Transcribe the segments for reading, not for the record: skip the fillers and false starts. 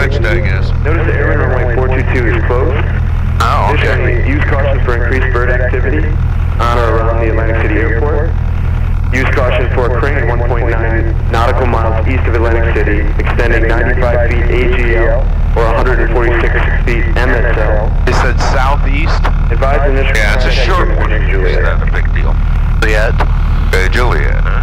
switched, I guess. Notice the airman runway 422 is closed. Oh, okay. Additionally, use caution for increased bird activity on or around the Atlantic City Airport. Use caution for a crane 1.9 nautical miles east of Atlantic City, extending 95 feet AGL or 146 feet MSL. They said southeast? Advise initial. Yeah, it's a short one. It's not a big deal. Juliet? Juliet, huh?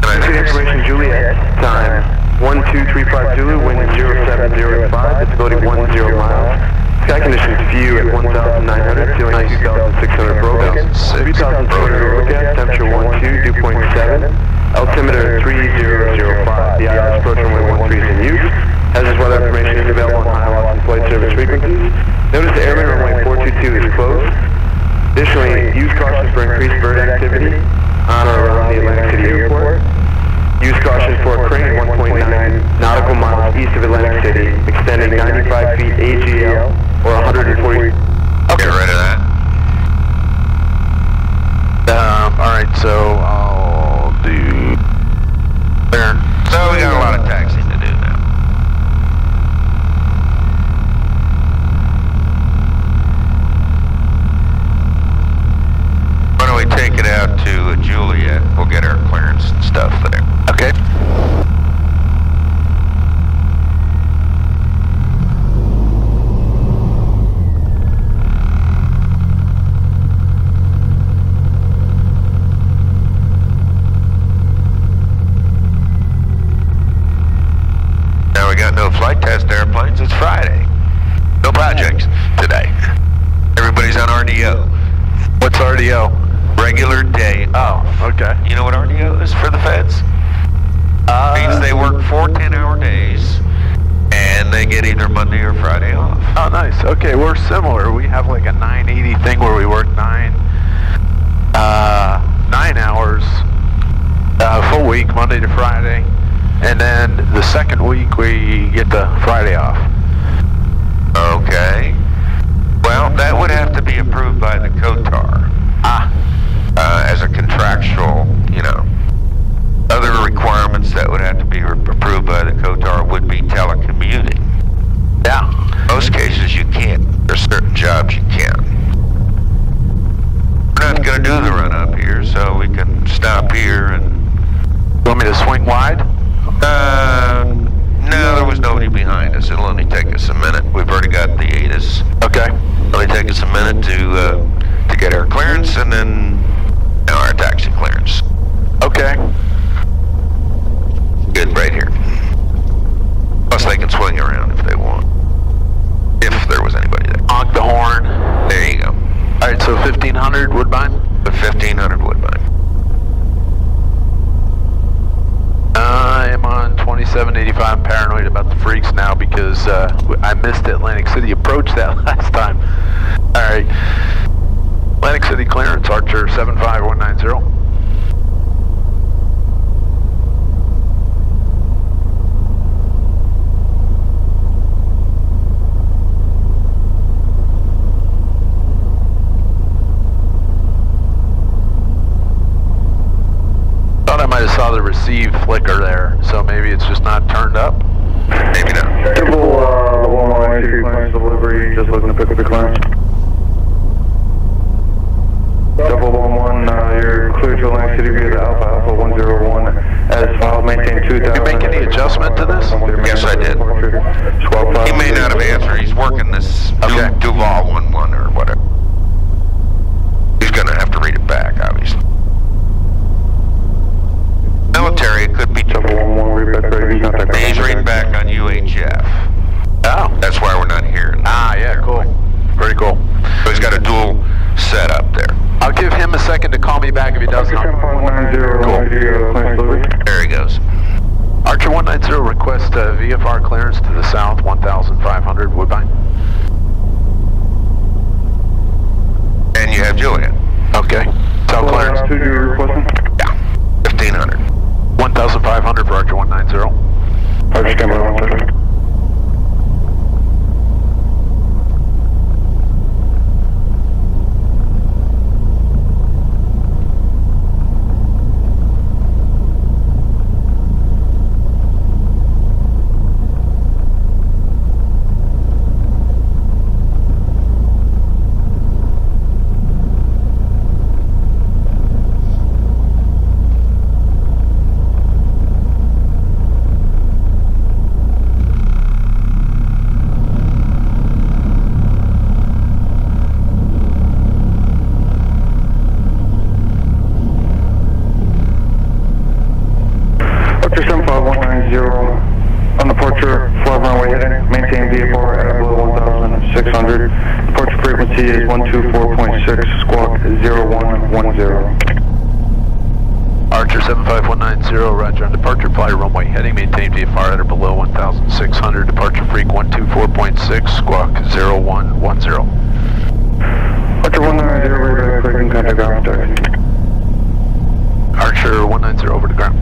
Information Juliet, time 1235 Zulu, wind 0705, visibility 10 miles. Sky conditions view at 1,900, ceiling 2,600 broken, 3,200 overcast, temperature 12, dew point 7, altimeter 3005. The ILS approach runway 13 is in use. Hazardous weather information is available on high and flight service frequencies. Notice the airman runway 422 is closed. Additionally, use caution for increased bird activity on or around the Atlantic City Airport. Use caution for a crane 1.9 nautical miles east of Atlantic City, extending 95 feet AGL or 140. Okay. Get rid of that. Alright, so I'll do there. So we got a lot of taxiing to do now. Why don't we take it out to Juliet? We'll get our clearance and stuff there. Okay. Now we got no flight test airplanes. It's Friday. No projects today. Everybody's on RDO. What's RDO? Regular day. Oh, okay. You know what RDO is for the feds? Means they work 4 10-hour days, and they get either Monday or Friday off. Oh, nice. Okay, we're similar. We have like a 980 thing where we work 9 hours, full week, Monday to Friday, and then the second week we get the Friday off. Okay. Well, that would have to be approved by the COTAR. As a contractual, other requirements that would have to be approved by the COTAR would be telecommuting. Yeah. Most cases you can't. There's certain jobs you can't. We're not going to do the run up here, so we can stop here and... You want me to swing wide? No, there was nobody behind us. It'll only take us a minute. We've already got the ATIS. Okay. It'll only take us a minute to get our clearance and then our taxi clearance. Okay. Good, right here. Plus they can swing around if they want. If there was anybody there. Honk the horn. There you go. Alright, so 1500 Woodbine? The 1500 Woodbine. I am on 2785. I'm paranoid about the freaks now because I missed Atlantic City approach that last time. Alright. Atlantic City clearance, Archer 75190. Thought I might have saw the receive flicker there, so maybe it's just not turned up. Maybe not. Simple, Level 1 clearance delivery, just looking to pick up the clearance. Double 11, you're clear to Atlantic City via the Alpha 101 as filed, maintain 2000. Did you make any adjustment to this? Yes, I did. He may not have answered. He's working this Duval 11 or whatever. He's going to have to read it back, obviously. Military, it could be. Double 11, read back ready. He's reading back on UHF. Oh. That's why we're not hearing. Yeah, cool. Very cool. So he's got a dual setup there. I'll give him a second to call me back if he doesn't. Cool. There he goes. Archer 190 request VFR clearance to the south, 1500 Woodbine. And you have Juliet. Okay. Tell clearance. Yeah. 1500. 1500 for Archer 190. Archer standby 130. 75190 on departure, flight runway heading, maintain VFR at below 1,600. Departure frequency is 124.6, squawk 0110. Archer 75190, roger on departure, fly runway heading, maintain VFR at or below 1,600, departure freq 124.6, squawk 0110. Archer 190, radar correcting contact ground taxi. Archer 190 over to ground.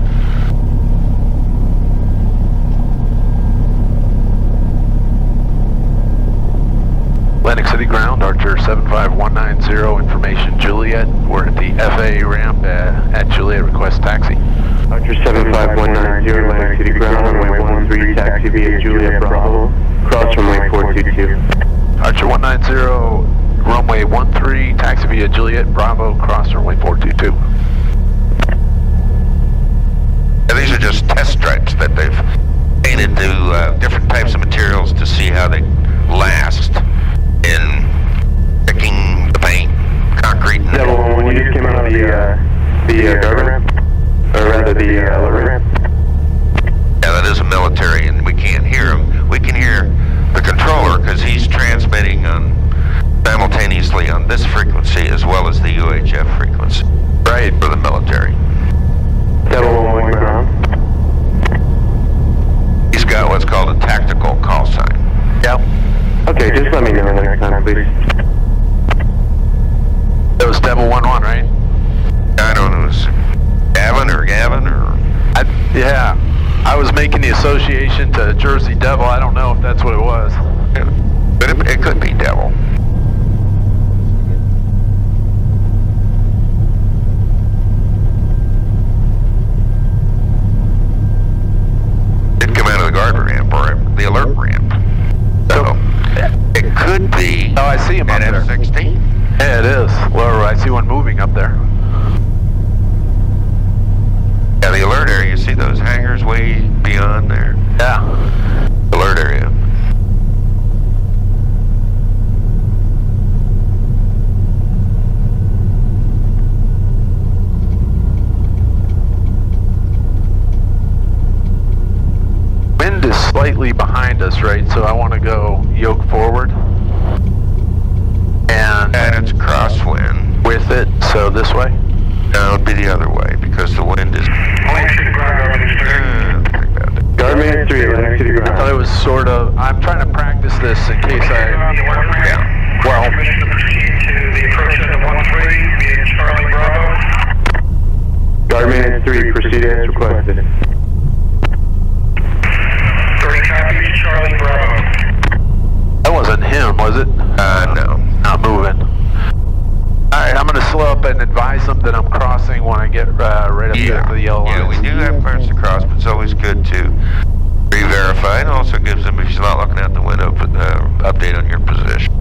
Atlantic City ground, Archer 75190, information Juliet. We're at the FAA ramp at Juliet, request taxi. Archer 75190, Atlantic City ground, runway 13, taxi via Juliet Bravo, cross runway 422. Archer 190, runway 13, taxi via Juliet Bravo, cross runway 422. And these are just test stripes that they've painted to different types of materials to see how they last in picking the paint, concrete. And Devil, when you just came out of the guard ramp, or rather the alert ramp. Yeah, that is a military, and we can't hear him. We can hear the controller because he's transmitting on simultaneously on this frequency as well as the UHF frequency. Right, for the military. Devil 1 ground. He's got what's called a tactical call sign. Yep. Okay, just let me know next time, please. That was Devil 1-1, right? I don't know, it's Gavin or yeah. I was making the association to Jersey Devil. I don't know if that's what it was. Yeah. But it could be Devil. Did come out of the guard ramp or the alert ramp. So it could be. Oh, I see him up an there. F-16. Yeah, it is. Well, I see one moving up there. Yeah, the alert area. You see those hangars way beyond there? Yeah. Alert area. Wind is slightly behind us, right? So I want to go yoke forward. And it's crosswind. with it, so this way? No, it'd be the other way because the wind is. Guard man 3, Atlantic City I thought ground. it was sort of, I'm trying to practice this in case Yeah. well, Permission to proceed to the approach at the 13 via Charlie Bravo. Guard man 3, proceed as requested. 3 copies, Charlie Bravo. that wasn't him, was it? No. Not moving. Alright, I'm going to slow up and advise them that I'm crossing when I get right up there to the yellow line. Yeah, we do have clearance to cross, but it's always good to re-verify. It also gives them, if she's not looking out the window, put update on your position.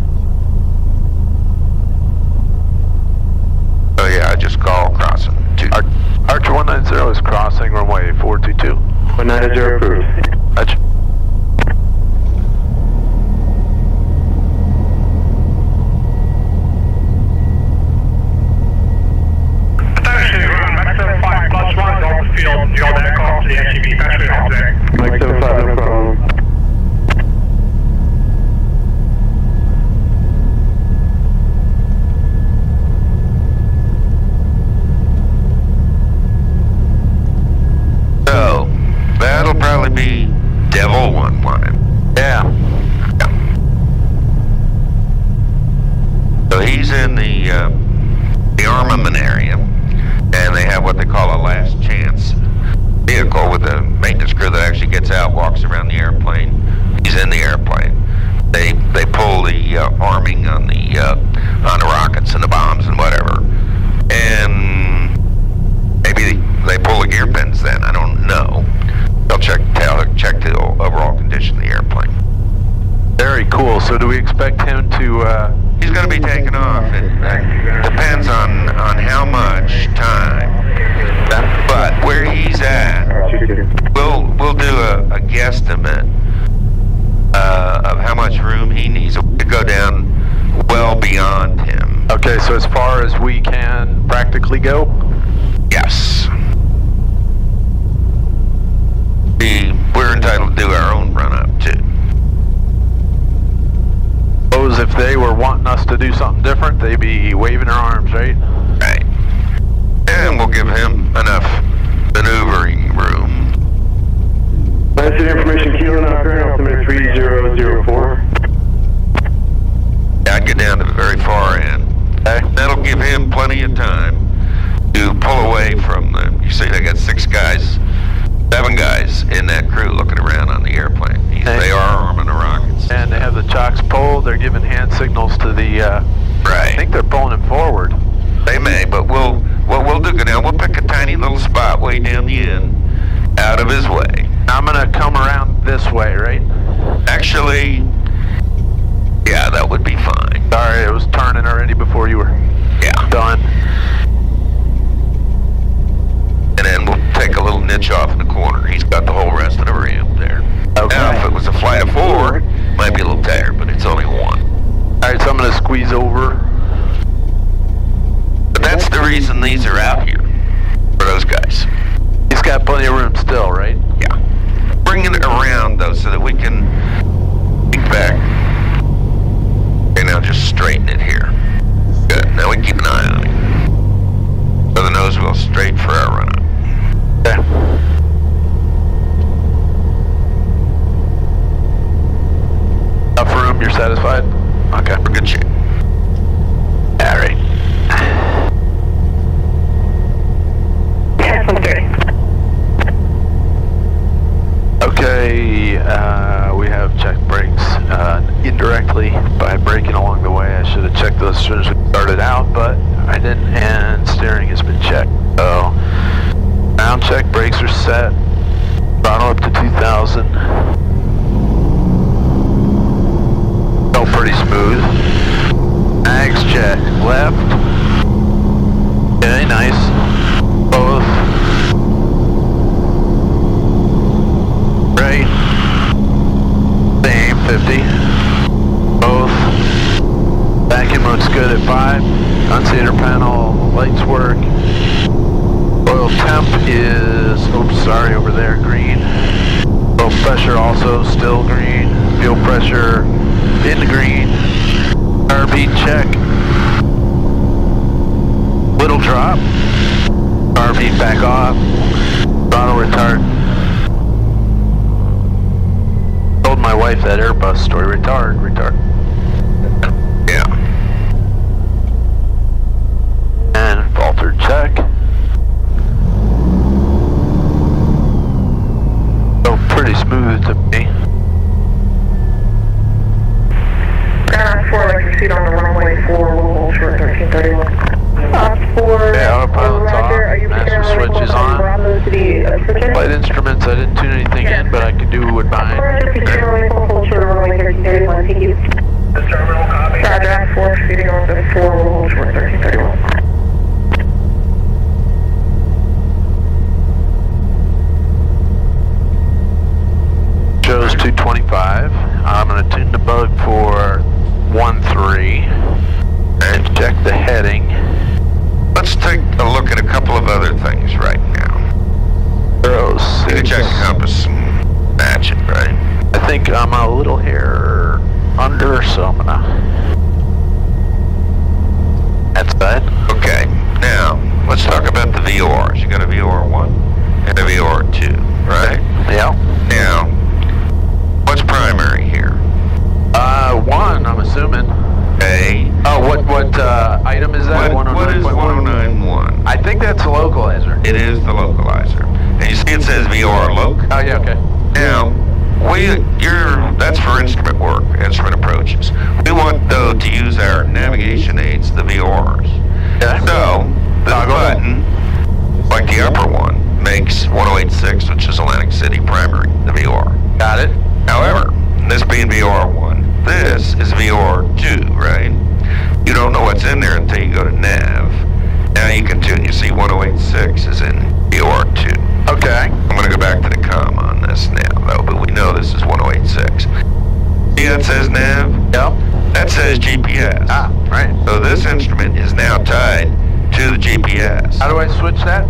Oh yeah, I just call crossing. Archer 190 is crossing runway 422. 190 approved. Roger. Atlantic City ground, Max 75 plus 1 is off the field. You're back off to the SUV passenger object. Mike 75, no problem. So, that'll probably be Devil 1-1. Yeah. So he's in the armament area, and they have what they call a last chance vehicle with a maintenance crew that actually gets out, walks around the airplane. He's in the airplane. They pull the arming on the rockets and the bombs and whatever, and maybe they pull the gear pins. Then I don't know. They'll check the overall condition of the airplane. Very cool. So do we expect him to He's going to be taken off. It depends on how much time. But where he's at, we'll do a guesstimate of how much room he needs to go down well beyond him. okay, so as far as we can practically go? Yes. they were wanting us to do something different, they'd be waving their arms, right? Right. And we'll give him enough maneuvering room. Last information, Kilo now current altimeter 3004. I'd get down to the very far end. Okay. That'll give him plenty of time to pull away from the, you see they got 7 guys in that crew looking around on the airplane. They are arming the rockets. And they have the chocks pulled, they're giving hand signals to the, Right. I think they're pulling him forward. They may, but what we'll do now, we'll pick a tiny little spot way down the end, out of his way. I'm gonna come around this way, right? Actually, yeah, that would be fine. Sorry, it was turning already before you were done. And then we'll take a little niche off in the corner. He's got the whole rest of the ramp there. Okay. Now, if it was a flight of 4, might be a little tighter, but it's only 1. Alright, so I'm gonna squeeze over. But that's the reason these are out here, for those guys. He's got plenty of room still, right? Yeah. Bringing it around, though, so that we can kick back. Okay, now just straighten it here. Good. Now we can keep an eye on it. So the nose wheel's straight for our run-up. Okay. Enough room, you're satisfied? Okay. We're good shape. Alright. Okay, we have checked brakes indirectly by braking along the way. I should have checked those as soon as we started out, but I didn't, and steering has been checked. So, ground check, brakes are set, throttle up to 2,000. Felt pretty smooth. Mags check, left. Okay, nice. Both. Right. Same, 50. Both. Back end looks good at 5. Annunciator panel, lights work. Oil temp is, oops, sorry, over there, green. Oil pressure also still green. Fuel pressure in the green. RB check. Little drop. RB back off. Throttle retard. Told my wife that Airbus story. Retard. Yeah. And falter check. So pretty smooth to me. Ground 4, like proceed on the runway 4, we'll hold short 1331. 4, Yeah, autopilot's off. Roger, are you Master switch is on. Bravo to the switch? Flight instruments, I didn't tune anything in, but I could do with mine. Roger, proceed on runway 4, hold short runway 1331, thank you. The terminal copy. Roger, 4, proceeding on the 4, we'll hold short 1331. Shows 225. I'm going to tune the bug for 13 and check the heading. Let's take a look at a couple of other things right now. 06. You can check the compass and match it, right? I think I'm a little hair under, so I'm going to... That's that. Okay, now, let's talk about the VORs. You got a VOR1 and a VOR2, right? Yeah. Now, what's primary here? 1, I'm assuming. A. Oh, what item is that? What is 1091? I think that's the localizer. It is the localizer. And you see it says VOR loc. Oh, yeah, okay. Now, that's for instrument work, instrument approaches. We want, though, to use our navigation aids, the VORs. Yeah. So, this button, like the upper one, makes 1086, which is Atlantic City primary, the VOR. Got it. However, this being VOR1, this is VOR2, right? You don't know what's in there until you go to nav. Now you can tune. You see 1086 is in VOR2. Okay. I'm going to go back to the comm on this now, though, but we know this is 1086. See that says nav? Yep. That says GPS. Ah, right. So this instrument is now tied to the GPS. How do I switch that?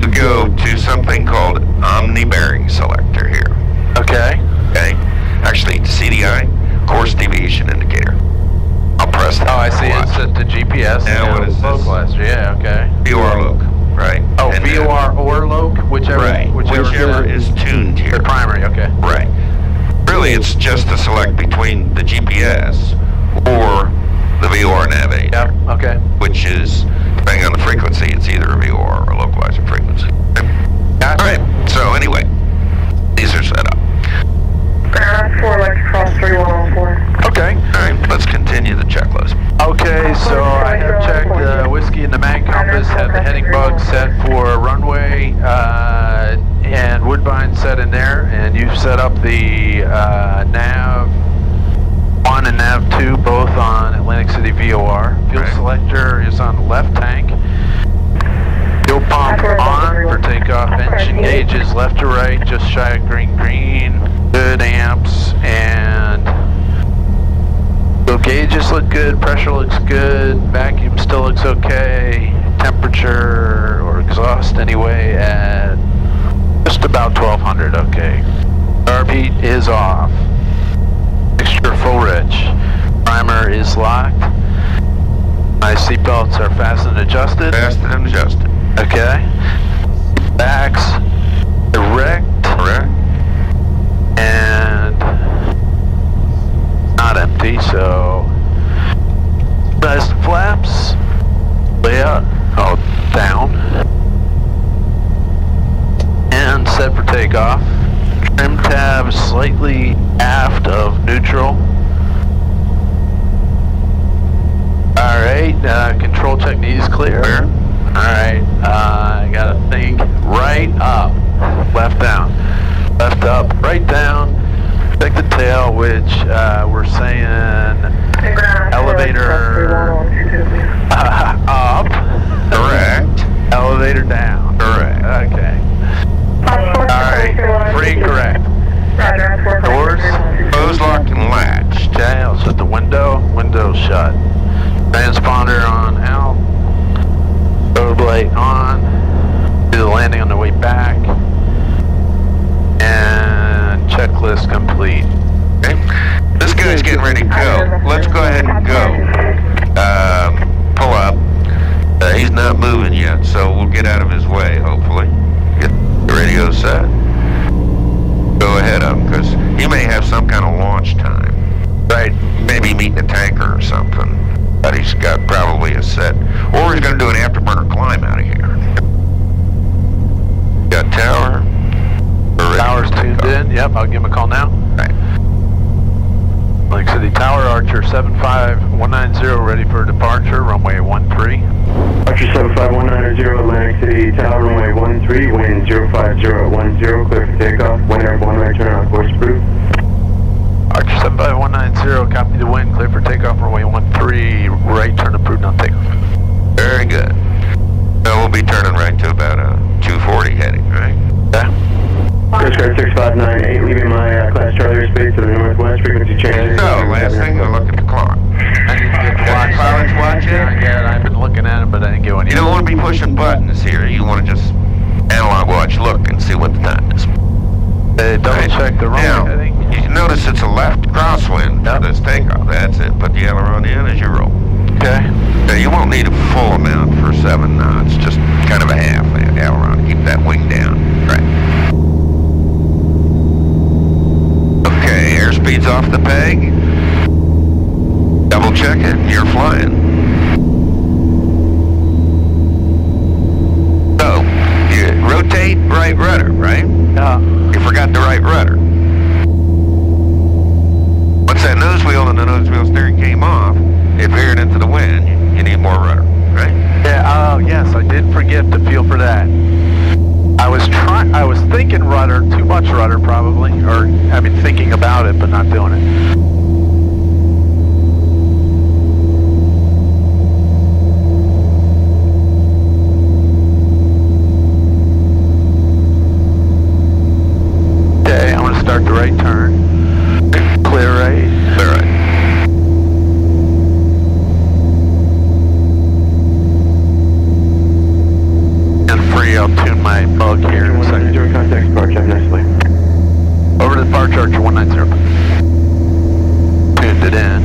You go to something called Omni Bearing Selector here. Okay. Okay? Actually, CDI, Course Deviation Indicator. I'll press that. Oh, I see. It's set to GPS. Now what is this? Localizer. Yeah, okay. VOR loc, right? Oh, And VOR or loc, whichever. right. Whichever is tuned here. The primary, okay. Right. Really, it's just to select between the GPS or the VOR nav aid, Yep, okay. which is, depending on the frequency, it's either a VOR or a localizer frequency. Gotcha. All right. So anyway, these are set up. Ground 4, like cross 3104. Okay. All right. Let's continue the checklist. Okay, so I have checked the whiskey and the mag compass, had the heading bug set for runway, and Woodbine set in there, and you've set up the nav 1 and nav 2 both on Atlantic City VOR. Fuel Right. selector is on the left tank. Fuel pump on for takeoff. Engine gauge is left to right, just shy of green. Good amps, and so gauges look good, pressure looks good, vacuum still looks okay, temperature or exhaust anyway at just about 1200, okay. Carb heat is off. Mixture full rich. Primer is locked. My seatbelts are fastened and adjusted. Fastened and adjusted. Okay. Backs erect. Correct. And not empty, so nice flaps. Way up. Oh, down. And set for takeoff. Trim tab slightly aft of neutral. Alright, control check knees clear. Alright, I gotta think right up, left down. Left up, right down. Check the tail, which we're saying elevator up. Correct. Elevator down. Correct. Okay. Alright, free correct. Doors Closed, locked, and latched. Okay, I'll set the window shut. Transponder on out. Strobe light on. Do the landing on the way back. And checklist complete. Okay. This guy's getting ready to go. Let's go ahead and go. Pull up. He's not moving yet, so we'll get out of his way, hopefully. Get the radio set. Go ahead of him, because he may have some kind of launch time. Right. Maybe meeting a tanker or something. But he's got probably a set. Or he's going to do an afterburner climb out of here. Got tower. We're ready Tower's to take tuned off. in. Yep, I'll give him a call now. Right. Atlantic City Tower, Archer 75190, ready for departure, runway 13. Archer 75190, Atlantic City Tower, runway 13, wind 05010, clear for takeoff, wind airborne right turn on course approved. Archer 75190, copy the wind, clear for takeoff, runway 13, right turn approved on takeoff. Very good. So we'll be turning right to about a 240 heading, right? Yeah. Coast Guard 6598, leaving my class Charlie airspace to the northwest, frequency changes. So, last thing, we'll look at the clock. I didn't get to watch Pilots watching? Not yet. I've been looking at it, but I didn't get one You yet. don't want to be pushing buttons here. You want to just analog watch, look, and see what the time is. Double check the runway Now, heading. you notice it's a left crosswind for this takeoff. That's it. Put the aileron in as you roll. Okay. Now, you won't need a full amount for 7 knots, just kind of a half aileron to keep that wing down. Right. Okay, airspeed's off the peg. Double check it, you're flying. So, you rotate right rudder, right? You forgot the right rudder. Once that nose wheel and the nose wheel steering came off, it veered into the wind. You need more rudder, right? Yeah, oh yes, I did forget to feel for that. I was thinking rudder, too much rudder probably, or I mean thinking about it but not doing it. Okay, I'm gonna start the right turn. Clear right. Clear right. And free, I'll tune my bug here in a second. 190, contact departure, have a nice flight. Over to departure, Archer 190. Tuned it in.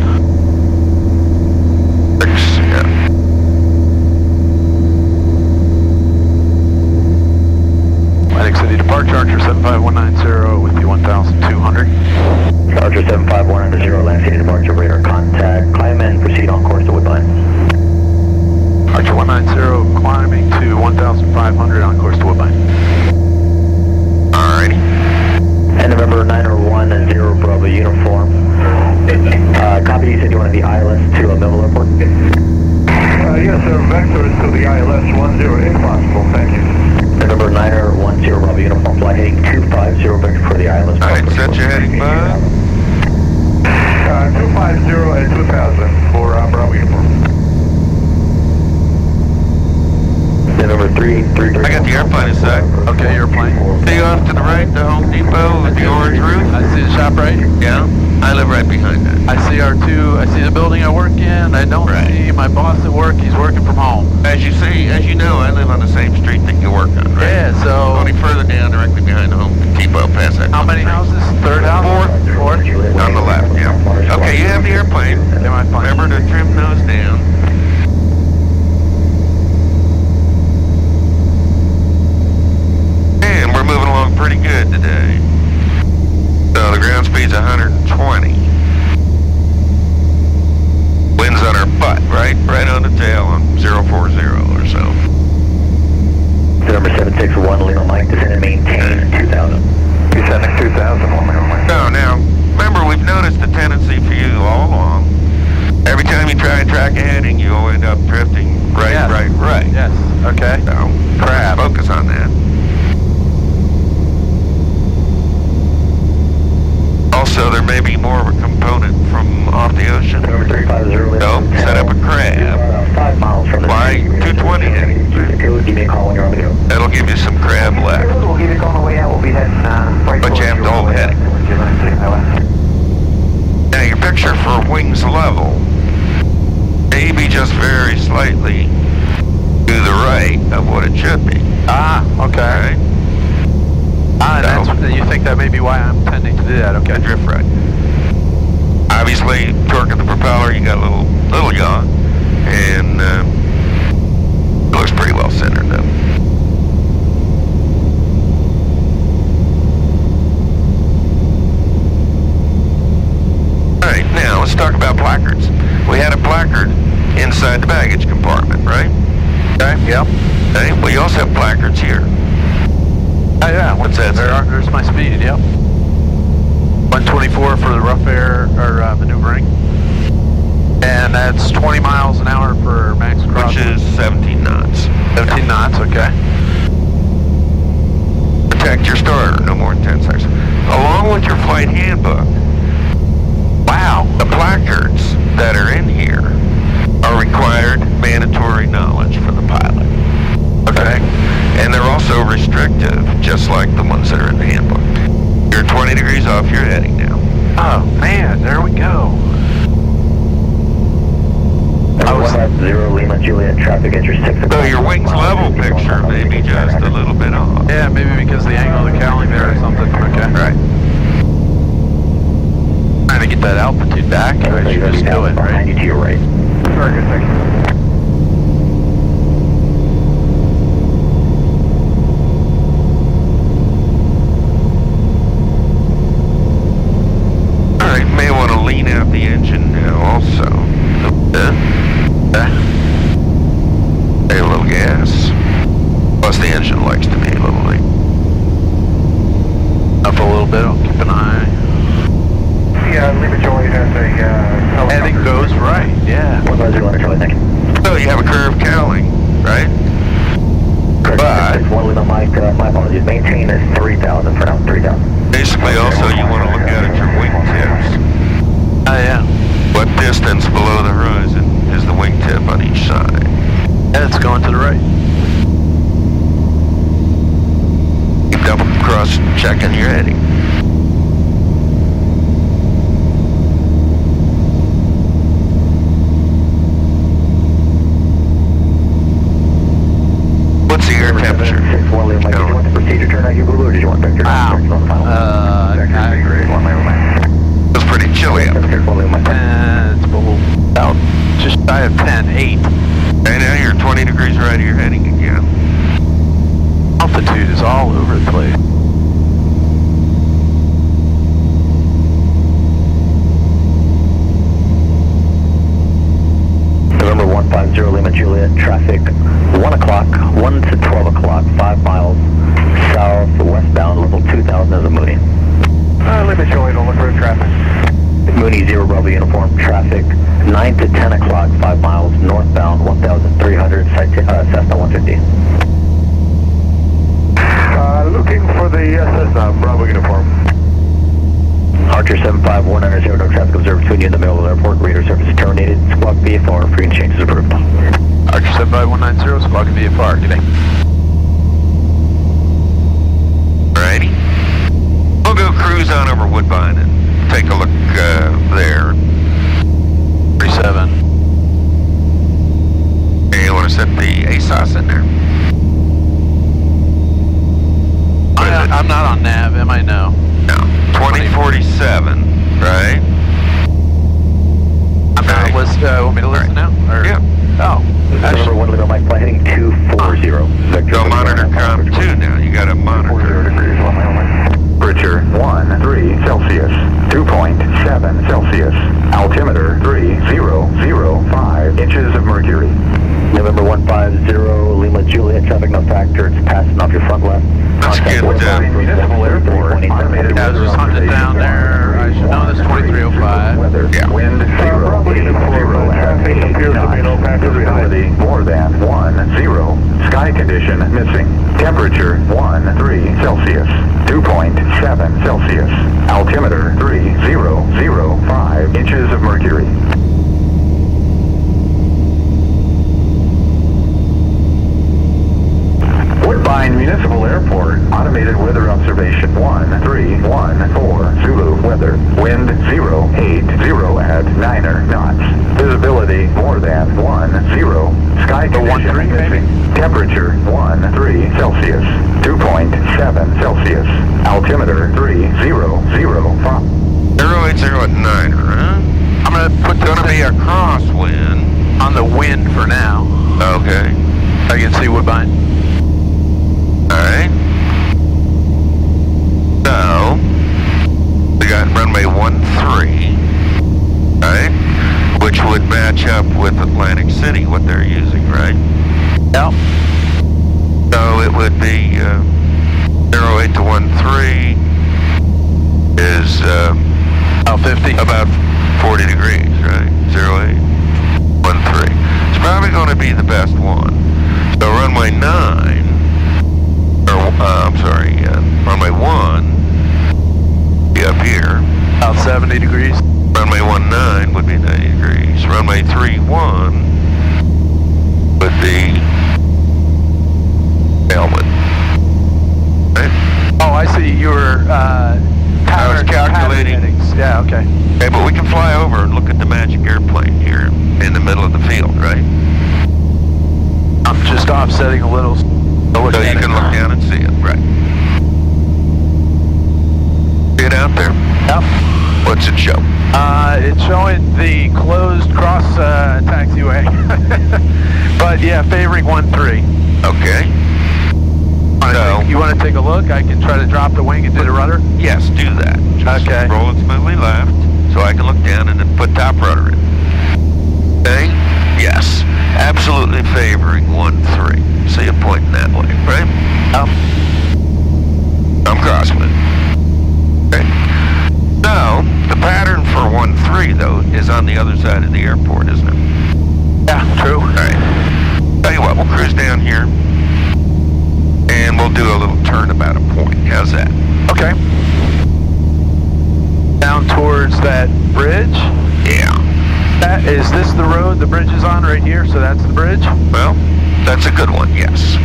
Departure 75190 with you 1,200. Departure 75190, Atlantic City departure, radar contact, climb and proceed on course to Woodbine. Departure 190 climbing to 1,500 on course to Woodbine. Alrighty. And November 910 Bravo uniform. Copy, you said you want to be ILS to Millville Airport? Yes, sir. Vector is to the ILS 10, if possible. Thank you. November 910 Bravo uniform, flight heading 250 vector for the ILS. Alright, set your heading, bud. 250 and 2000 for Bravo uniform. November 333. I got the airplane in sec. Okay, airplane. See you off to the right, the Home Depot with the orange roof? I see the shop right. Yeah, I live right behind that. I see R2. I see the building I work in. I don't see my boss at work. He's working from home. As you know, I live on the same street that you work on, right? Yeah, so Only further down, directly behind the Home Depot, past that. how many houses? Third house? Fourth? On the left, yeah. Okay, you have the airplane. Remember to trim nose down. And we're moving along pretty good today. So the ground speed's 120. Wind's on our butt, right? Right on the tail on 040 or so. Number 761, Lima Mike, descend and maintain 2000. Descending 2000, So now, remember we've noticed a tendency for you all along. Every time you try and track a heading, you'll end up drifting right. Yes, okay. So, Crap. focus on that. Also, there may be more of a component from off the ocean. Number 350, So, set up a crab. 5 miles from the Fly 220 heading. Give me a call when you're on the go. That'll give you some crab left. We'll give you a call on the way out. We'll be heading right But you have to hold the heading. Now, your picture for wings level may be just very slightly to the right of what it should be. Ah, okay. Right? You think that may be why I'm tending to do that, okay. Drift right. Obviously, torque of the propeller, you got a little yaw, and it looks pretty well centered though. Alright, now let's talk about placards. We had a placard inside the baggage compartment, right? Okay, yep. Okay, well you also have placards here. Oh yeah, What's that say? there's my speed, yep. 124 for the rough air, or maneuvering. And that's 20 miles an hour for max cross. Which is 17 knots. 17 knots, okay. Protect your starter, no more than 10 seconds. Along with your flight handbook, wow, the placards that are in here are required mandatory knowledge for the pilot. Okay? And they're also restrictive, just like the ones that are in the handbook. You're 20 degrees off your heading now. Oh man, there we go. Number 150 Lima Juliet, traffic enters 6 o'clock. So your wings level picture may be just a little bit off. Yeah, maybe because the angle of the cowling there or something, okay. Right. Trying to get that altitude back, I should just do it, right? 90 to your right. Very good, thank you. Alright, may want to lean out the engine now also. A little gas. Plus the engine likes to be a little lean. Up a little bit, I'll keep an eye. Yeah, Lima Juliet has a Heading goes right, yeah. 150 Charlie, thank you. So you have a curved cowling, right? Correct. But- 6-1 Lima Mike, my apologies. Maintain is 3,000 for now, 3,000. Basically also you want to look out at your wingtips. Oh yeah. What distance below the horizon is the wingtip on each side? And it's going to the right. Keep double cross checking your heading. What's the air temperature? 6-1 Lima Mike, did you want the procedure turn out your blue or did you want vector? Wow. It's pretty chilly up here. 6-1 Lima Mike. It's about just shy of 10, 8. And now you're 20 degrees right of your heading again. Altitude is all over the place. Juliet, traffic 1 o'clock, 1 to 12 o'clock, 5 miles south westbound, level 2000 is a Mooney. Lima Juliet, I'll look for the traffic. Mooney 0 Bravo uniform, traffic 9 to 10 o'clock, 5 miles northbound, 1300, Cessna 150. Looking for the Cessna Bravo uniform. Archer 75190, no traffic observed between you and the middle of the airport. Radar service terminated. Squawk VFR, free and changes approved. Archer 75190, squawk VFR, good day. Alrighty. We'll go cruise on over Woodbine and take a look there. 37. Hey, you want to set the ASOS in there? I'm not on nav, am I? No. No. 2047, right? I'm not listening. Want me to listen now? Or? Yeah. Oh. Number 1 Lima Mike, flight heading 240. Vector Go monitor com 2 now. You got to monitor. Temperature 13 Celsius, 2.7 Celsius, altimeter 3005 inches of mercury. November 150 Lima Juliet, traffic no factor. It's passing off your front left. Let's get Municipal Airport, automated I was just hunting down there. I should know this 2305. weather, Yeah. wind 0, 80 knots, visibility more than 10, sky condition missing, temperature 13 Celsius, 2.7 Celsius, altimeter 3005 inches of mercury. Woodbine Municipal Airport, automated weather observation 1314 Zulu weather, wind 080 at 9 knots, visibility more than 10, sky condition missing, temperature 13 Celsius, 2.7 Celsius, altimeter 3005. 080 at 9, huh? I'm going to put It's going to be a crosswind. on the wind for now. Okay. I can see Woodbine. Alright. So, we got runway 13, right? Which would match up with Atlantic City, what they're using, right? Yep. So it would be 08 to 13 is 50. about 40 degrees, right? 08, 13. It's probably going to be the best one. So runway 9, runway 1, be up here. About 70 degrees. Runway 19 would be 90 degrees. Runway 31 would be Elwood. Right? Oh, I see. You were I was calculating. pattern headings. Yeah, okay. Okay, but we can fly over and look at the magic airplane here in the middle of the field, right? I'm just offsetting a little. So you can look down and see it, right? See it out there? Yep. What's it show? It's showing the closed cross taxiway. But yeah, favoring 13. Okay. You want to take a look? I can try to drop the wing and do the rudder. Yes, do that. Just Okay. roll it smoothly left so I can look down and then put top rudder in. Okay? Yes. Absolutely favoring 13. See it pointing that way, right? I'm crosswind. Okay. So, the pattern for 13, though, is on the other side of the airport, isn't it? Yeah, true. All right. Tell you what, we'll cruise down here, and we'll do a little turnabout a point. How's that? Okay. Down towards that bridge. Yeah. Is this the road the bridge is on right here? So that's the bridge? Well, that's a good one, yes.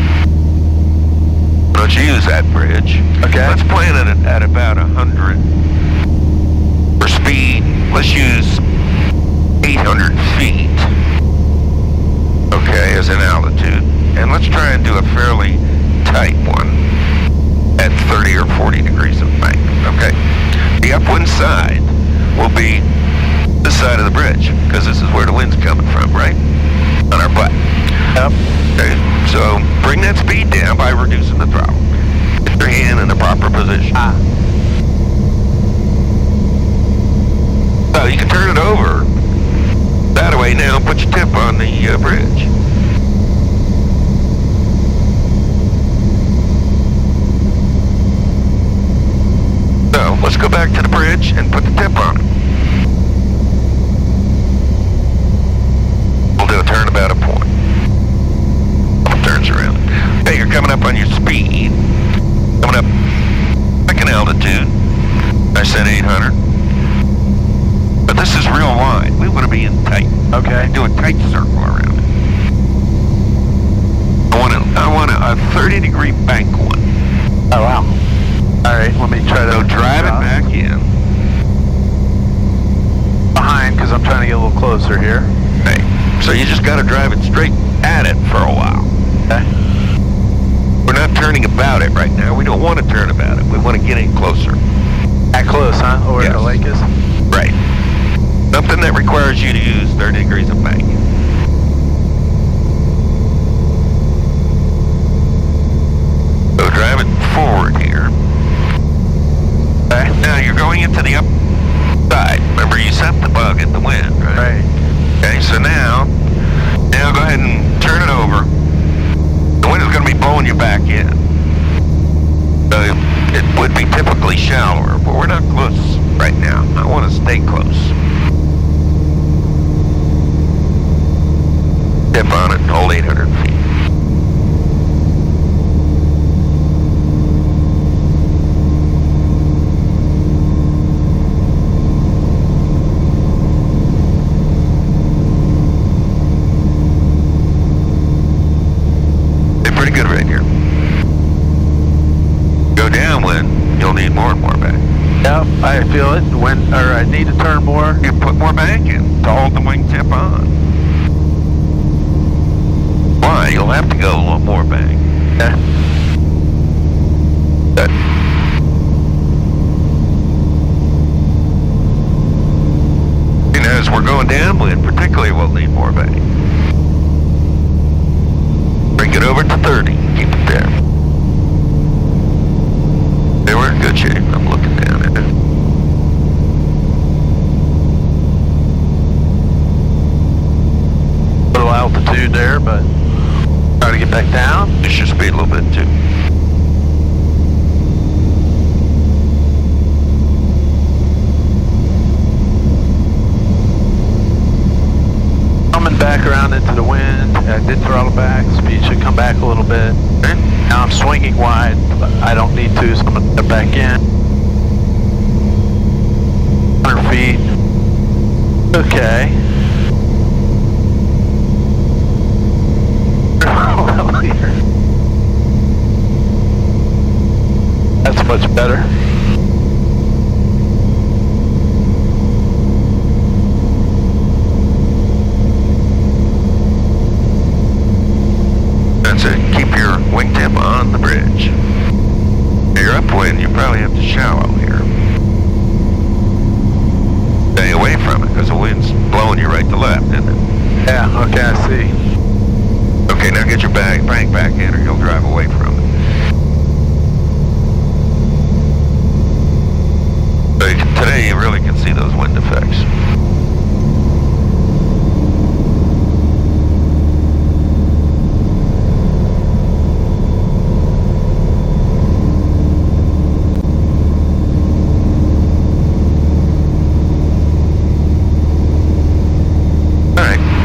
Let's use that bridge. Okay. Let's plan it at about 100. For speed, let's use 800 feet. Okay, as an altitude. And let's try and do a fairly tight one at 30 or 40 degrees of bank. Okay. The upwind side will be this side of the bridge, because this is where the wind's coming from, right? On our butt. Yep. Okay, so bring that speed down by reducing the throttle. Get your hand in the proper position. So you can turn it over that way now, put your tip on the bridge. Let's go back to the bridge and put the tip on it. We'll do a turnabout at point. Couple turns around. Hey, you're coming up on your speed. Coming up second altitude. I said 800. But this is real wide. We want to be in tight. Okay. Do a tight circle around it. I want a 30-degree bank one. Oh, wow. All right, let me try to... So drive it back in. Behind, because I'm trying to get a little closer here. Okay. So you just got to drive it straight at it for a while. Okay. We're not turning about it right now. We don't want to turn about it. We want to get in closer. That close, huh? Over where Yes. the lake is? Right. Something that requires you to use 30 degrees of bank. So drive it forward here. Okay. Now you're going into the upside. Remember, you set the bug at the wind, right? Right. Okay, so now go ahead and turn it over. The wind is going to be blowing you back in. So it would be typically shallower, but we're not close right now. I want to stay close. Tip on it, hold 800 feet. They're pretty good right here. Go downwind, you'll need more and more bank. Yep, I feel it. I need to turn more. You put more bank in to hold the wingtip on. Why? You'll have to go a little more bank. Okay. Good. And as we're going downwind, particularly, we'll need more bank. Bring it over to 30. Keep it there. They were in good shape. I'm looking down at it. Little altitude there, but try to get back down. Push your speed a little bit too. Coming back around into the wind. I did throttle back. Speed should come back a little bit. Okay. Now I'm swinging wide, but I don't need to, so I'm going to step back in. 100 feet. Okay. That's much better. That's it. Keep your wingtip on the bridge. You're upwind, you probably have to shallow here. Stay away from it because the wind's blowing you right to left, isn't it? Yeah, okay, I see. Okay, now get your bank back in or you'll drive away from it. So today you really can see those wind effects.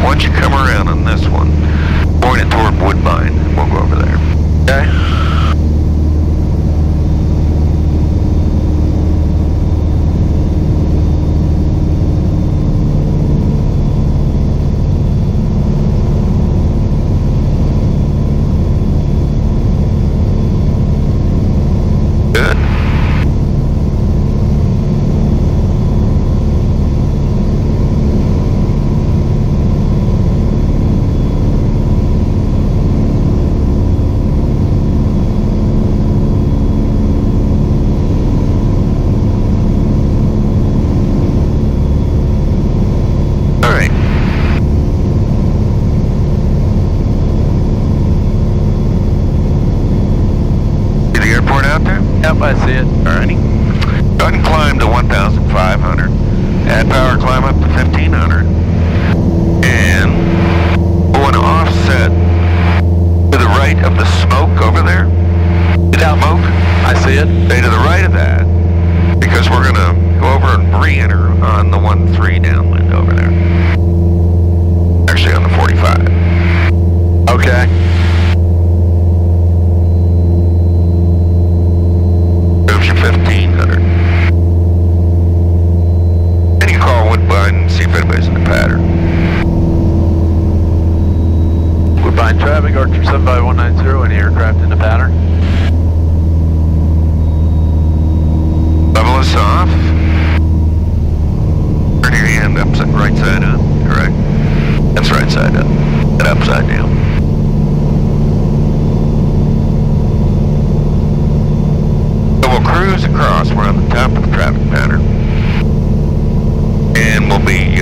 Once you come around on this one, point it toward Woodbine, and we'll go over there. Okay. Good. Yep, I see it. Alrighty. Go ahead and climb to 1,500. Add power, climb up to 1,500. And go an offset to the right of the smoke over there. See that smoke? I see it. Stay to the right of that because we're this off. Turn your hand right side up, correct? That's right side up, and upside down. So we'll cruise across. We're on the top of the traffic pattern. And we'll be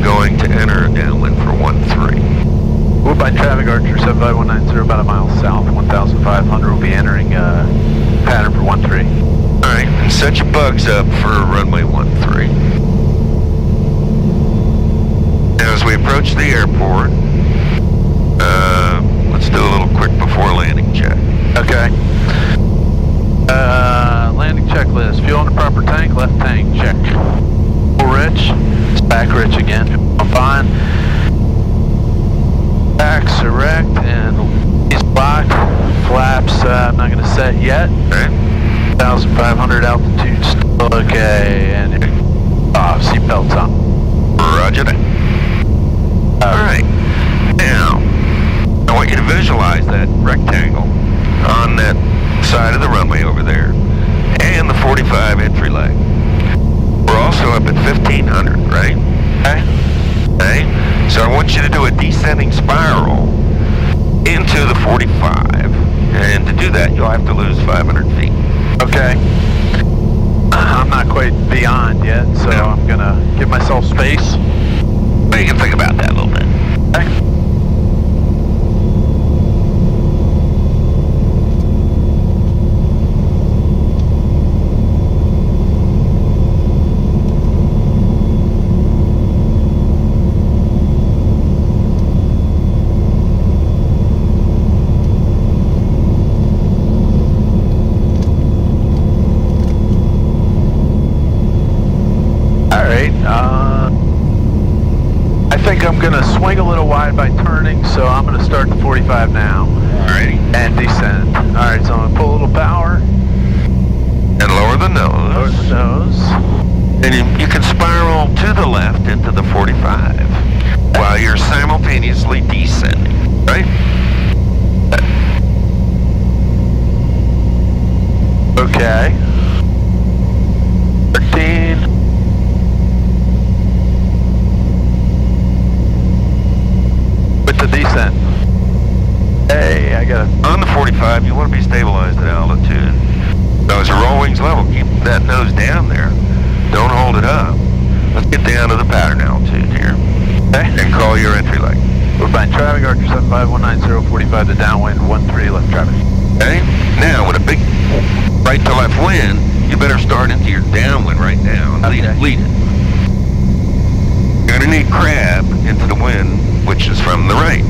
going to enter a downwind for 13. Woodbine traffic, Archer 75190, about a mile south, 1,500. We'll be entering pattern for 13. All right, and set your bugs up for runway 13. Now, as we approach the airport, let's do a little quick before landing check. Okay. Landing checklist. Fuel in the proper tank, left tank, check. Full rich, it's back rich again. I'm fine. Backs erect and these blocked. Flaps, I'm not going to set yet. All right. 1,500 altitude, still okay. And seatbelts on. Roger that. All right. Now, I want you to visualize that rectangle on that side of the runway over there and the 45 entry leg. We're also up at 1,500, right? Okay. So I want you to do a descending spiral into the 45. And to do that, you'll have to lose 500 feet. Okay. I'm not quite beyond yet, so No. I'm going to give myself space. But you can think about that a little bit. Okay. I think I'm going to swing a little wide by turning, so I'm going to start the 45 now. Alrighty. And descend. Alright, so I'm going to pull a little power. And lower the nose. Lower the nose. And you can spiral to the left into the 45 while you're simultaneously descending, right? Okay. 13. With the descent. Hey, I got it. On the 45, you want to be stabilized at altitude. Now, as you roll wings level, keep that nose down there. Don't hold it up. Let's get down to the pattern altitude here. Okay. And call your entry leg. Woodbine traffic, Archer 75190, 45 to downwind, 13 left traffic. Okay? Now, with a big right to left wind, you better start into your downwind right now. And lead it. You're going to need crab into the wind, which is from the right.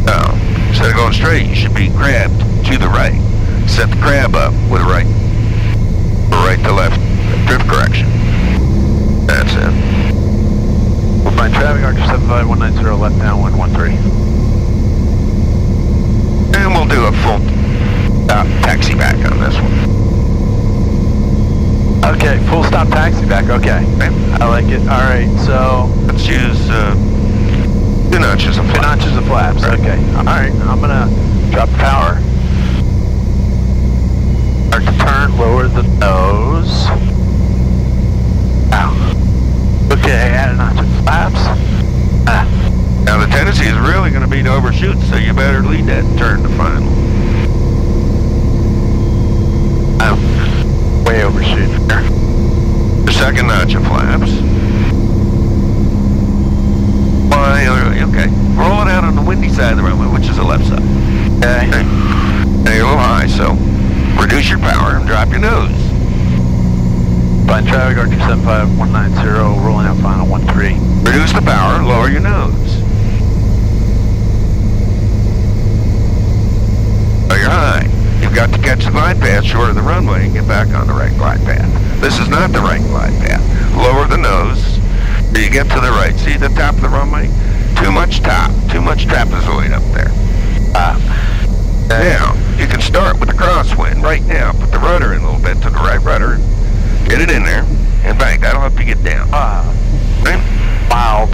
Now, instead of going straight, you should be crabbed to the right. Set the crab up with a right to left drift correction. That's it. Woodbine traffic, Archer 75190, left downwind, 13. And we'll do a full taxi back on this one. Okay, full stop taxi back, okay. I like it. Alright, so Let's use 2 notches of 2 flaps. notches of flaps, okay. Alright, I'm gonna drop the power. Start to turn, lower the nose. Wow. Okay, add a notch of flaps. Now the tendency is really going to be to overshoot, so you better lead that turn to final. I'm way overshooting there. The second notch of flaps. Why, okay. Roll it out on the windy side of the runway, which is the left side. Okay. Now you're a little high, so reduce your power and drop your nose. Woodbine traffic, Archer 75190, rolling out final 13. Reduce the power, lower your nose. Now you're high. You've got to catch the glide path short of the runway and get back on the right glide path. This is not the right glide path. Lower the nose till you get to the right. See the top of the runway? Too much top, too much trapezoid up there. Now, you can start with the crosswind right now. Put the rudder in a little bit to the right rudder. Get it in there. And bank. That'll help you get down. Right? Mild.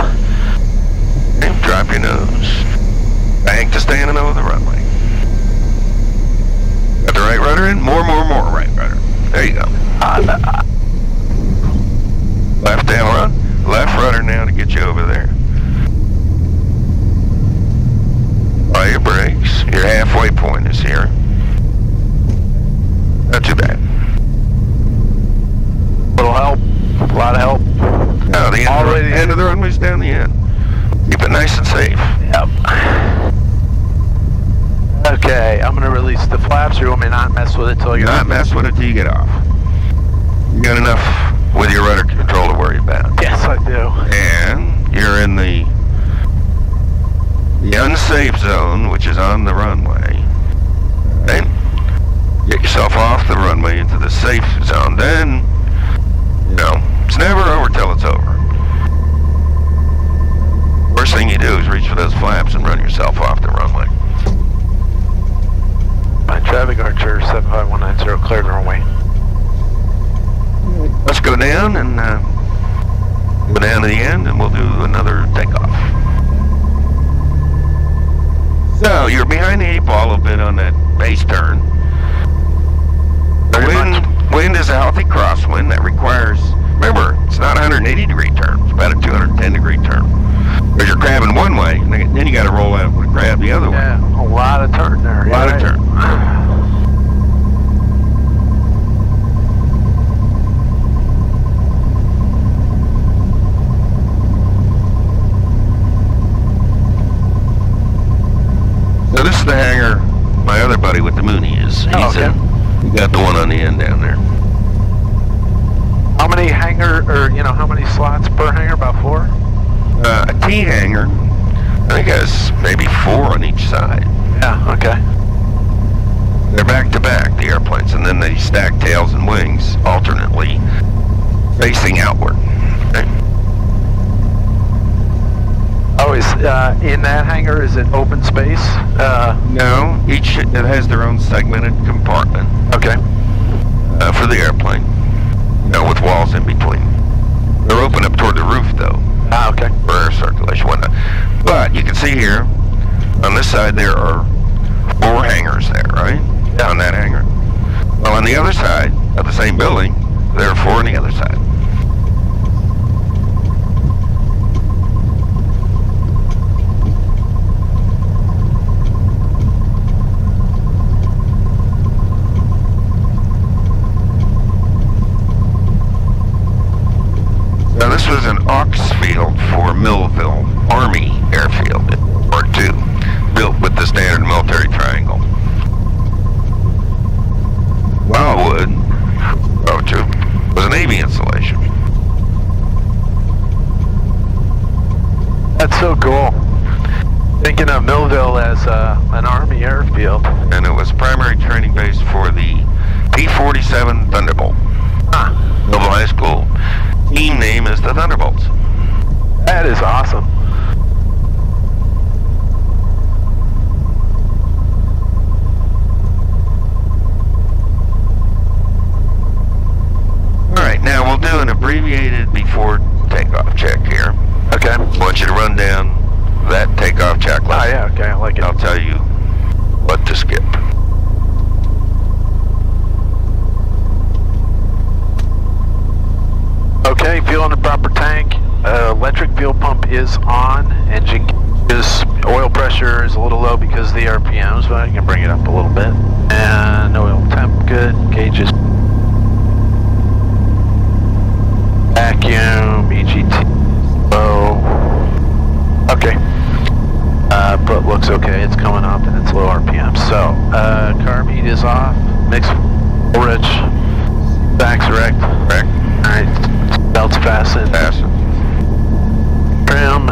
And drop your nose. Bank to you over there. Apply your brakes. Your halfway point is here. Not too bad. Little help. A lot of help. No, the end of the runway's down the end. Keep it nice and safe. Yep. Okay, I'm gonna release the flaps, or you want me to not mess with it till you're Not mess with it till you get off. You got enough with your rudder control to worry about. Yes, I do. And you're in the unsafe zone, which is on the runway. Right? Get yourself off the runway into the safe zone. Then, it's never over till it's over. First thing you do is reach for those flaps and run yourself off the runway. My traffic Archer 75190 cleared the runway. Let's go down and go down to the end, and we'll do another takeoff. So you're behind the 8 ball a bit on that base turn. Wind is a healthy crosswind that requires. Remember, it's not a 180 degree turn. It's about a 210 degree turn. Because you're grabbing one way, and then you got to roll out and grab the other way. Yeah, a lot of turn there. A lot of turn. So this is the hangar my other buddy with the Mooney is. Oh, okay. He got the one on the end down there. How many how many slots per hangar? About 4? A T hangar, I think has maybe 4 on each side. Yeah, okay. They're back to back, the airplanes, and then they stack tails and wings alternately facing outward. Okay. Oh, is in that hangar, is it open space? No, each it has their own segmented compartment. Okay. For the airplane, with walls in between. They're open up toward the roof, though. Ah, okay. For air circulation, whatnot. But you can see here, on this side, there are 4 hangars there, right? Yeah. On that hangar. Well, on the other side of the same building, there are 4 on the other side. Now this was an aux field for Millville Army Airfield, or 2, built with the standard military triangle. Wildwood, was a Navy installation. That's so cool. Thinking of Millville as an Army airfield. And it was primary training base for the P-47 Thunderbolt. Millville High School. Team name is the Thunderbolts. That is awesome. Alright, now we'll do an abbreviated before takeoff check here. Okay. I want you to run down that takeoff checklist. Oh, yeah, okay, I like it. I'll tell you what to skip. Okay, fuel in the proper tank. Electric fuel pump is on. Engine oil pressure is a little low because of the RPMs, but I can bring it up a little bit. And oil temp good. Gauges. Vacuum. EGT low. Okay. But looks okay. It's coming up and it's low RPM. So carb heat is off. Mixed rich. Backs erect. Correct. Alright. Belts fastened. Trim,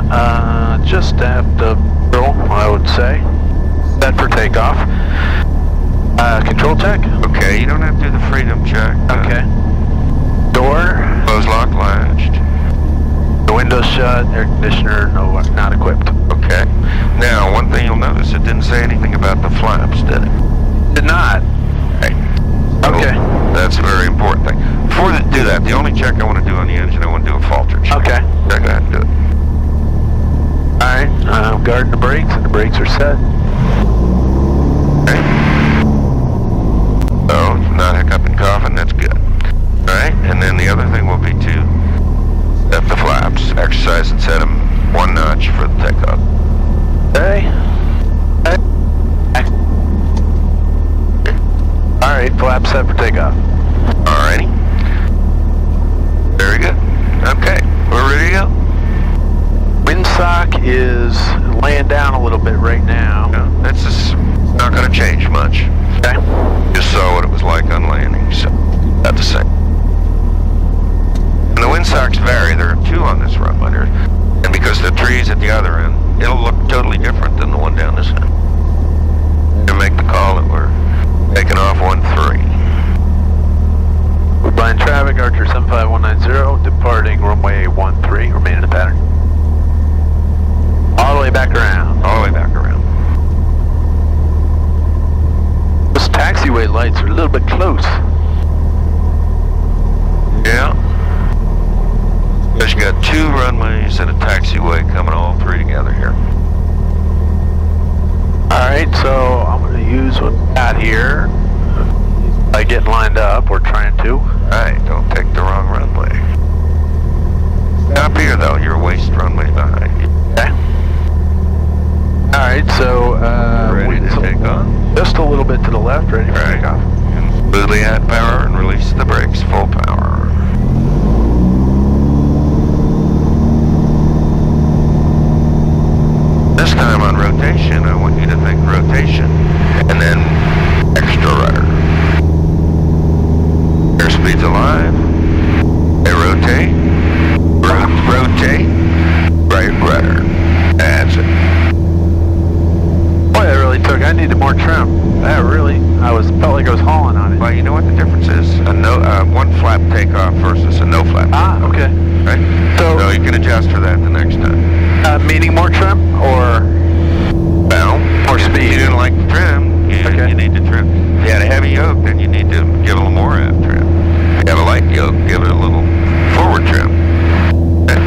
just after roll, I would say. Set for takeoff. Control check. Okay, you don't have to do the freedom check. Okay. Door. Close lock latched. The window's shut. Air conditioner, no, not equipped. Okay. Now, one thing you'll notice, it didn't say anything about the flaps, did it? Did not. Okay. Okay. That's a very important thing. Before they do that, the only check I want to do on the engine, I want to do a falter check. Okay. Go ahead and do it. Alright, I'm guarding the brakes, and the brakes are set. Okay. So, not hiccup and coughing, that's good. Alright, and then the other thing will be to set the flaps. exercise and set them 1 notch for the takeoff. Okay. Alright, flap set for takeoff. Alrighty. Very good. Okay, we're ready to go. Windsock is laying down a little bit right now. No, that's just not going to change much. Okay. Just saw what it was like on landing, so about the same. And the windsocks vary. There are 2 on this runway, and because the trees at the other end, it'll look totally different than the one down this end. You make the call that we're taking off 13. Woodbine traffic, Archer 75190, departing runway 13, remain in the pattern. All the way back around. All the way back around. Those taxiway lights are a little bit close. Yeah. Because you got 2 runways and a taxiway coming all 3 together here. Alright, so I'm going to use what we got here by getting lined up. We're trying to. Alright, don't take the wrong runway. Stop here though, your waste runway behind you. Okay. Alright, so Ready to take off? Just a little bit to the left, ready for Right. takeoff. And smoothly add power and release the brakes, full power. This time on rotation, I want you to think rotation, and then extra rudder. Airspeed's alive. They rotate. Rotate. Right rudder. That's it. Boy, that really took. I needed more trim. That really, felt like I was hauling on it. Well, you know what the difference is? A one flap takeoff versus a no flap. Ah, okay. Right? So you can adjust for that the next time. Meaning more trim or Well, more if speed? you didn't like the trim, you need to trim. If you had a heavy yoke, then you need to give it a little more aft trim. If you have a light yoke, give it a little forward trim. Okay.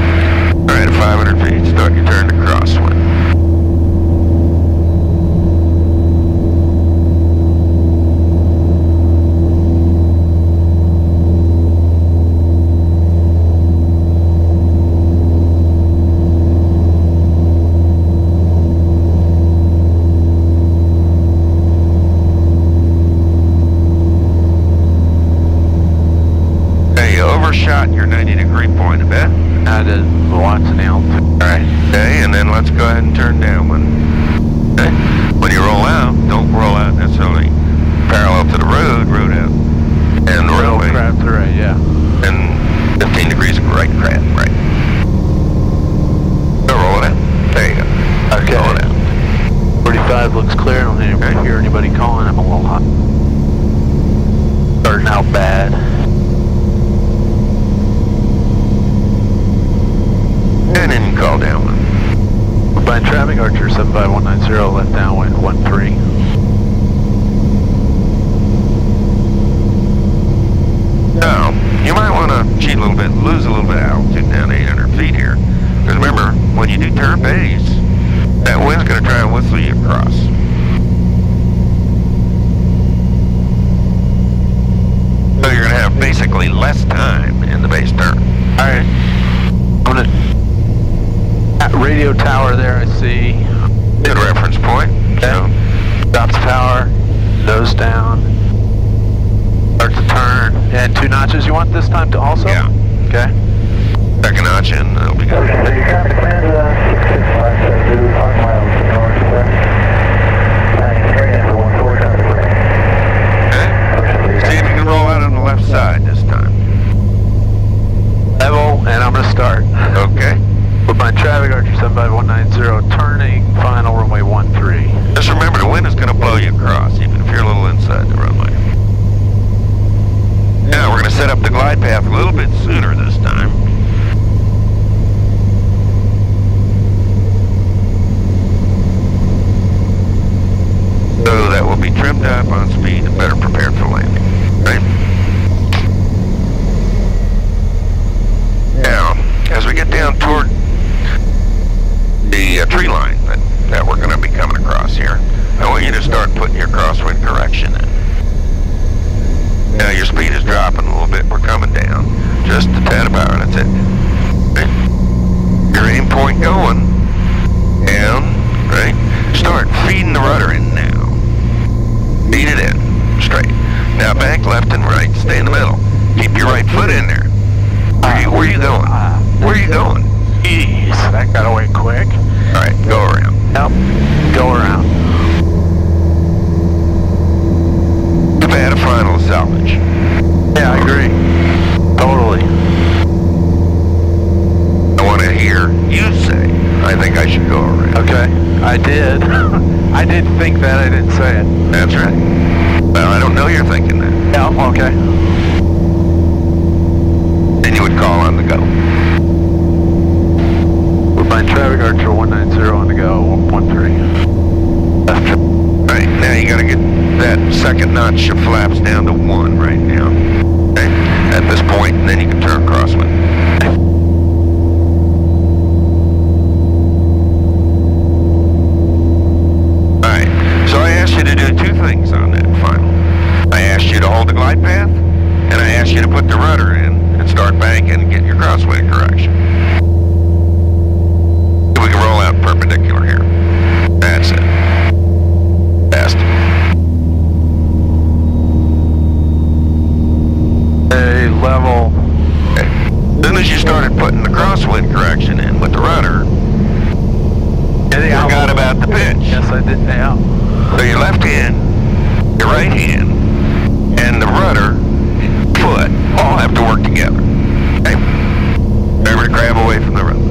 All right, at 500 feet, start your turn to crosswind. Overshot your 90-degree point a bit. I did lots of nails. Alright, okay, and then let's go ahead and turn downwind. Okay? When you roll out, don't roll out necessarily parallel to the road out. And the roadway. Crap to the right, yeah. And 15 degrees right, crap, right. So roll it out. There you go. Okay. Roll it out. 45 looks clear. I don't hear anybody calling. I'm a little hot. Starting out bad. And then you call downwind. By traffic, Archer 75190, left downwind 13. Now, you might want to cheat a little bit, lose a little bit of altitude down to 800 feet here. Because remember, when you do turn base, that wind's going to try and whistle you across. So you're going to have basically less time in the base turn. Alright. I'm gonna... At radio tower there, I see. Good reference point. So, Stops power, nose down, starts to turn, and 2 notches you want this time to also? Yeah. Okay. second notch in, that'll be good. Okay, traffic plan 6657 5 miles north west. Carrying for 14 traffic plan. Okay. See if you can roll out on the left side this time. Level, and I'm gonna start. Okay. Woodbine traffic, Archer 75190, turning, final runway 13. Just remember, the wind is going to blow you across, even if you're a little inside the runway. Now, we're going to set up the glide path a little bit sooner this time. So that we'll be trimmed up on speed and better prepared for landing, right? Now, as we get down toward the tree line that we're going to be coming across here, I want you to start putting your crosswind correction in. Now your speed is dropping a little bit. We're coming down. Just a tad of power, that's it. Okay. point going. Down, right? Start feeding the rudder in now. Feed it in, straight. Now bank left and right, stay in the middle. Keep your right foot in there. Where you going? Where are you going? Jeez, that got away quick. All right, go around. Yep, go around. I've had a final salvage. Yeah, I agree. Totally. I want to hear you say, I think I should go around. Okay, I did. I did think that, I didn't say it. That's right. Well, I don't know you're thinking that. Yeah, okay. Then you would call on the go. We're by traffic Archer 190 on the go, 113. Left. All right, now you got to get that second notch of flaps down to 1 right now. Okay? At this point, and then you can turn crosswind. So I asked you to do 2 things on that final. I asked you to hold the glide path, and I asked you to put the rudder in and start banking and get your crosswind correction. We can roll out perpendicular here. That's it. Fast. A level. Okay. As soon as you started putting the crosswind correction in with the rudder, you forgot about the pitch. Yes, I did. Yeah. So your left hand, your right hand, and the rudder foot all have to work together. Okay? Remember to grab away from the road.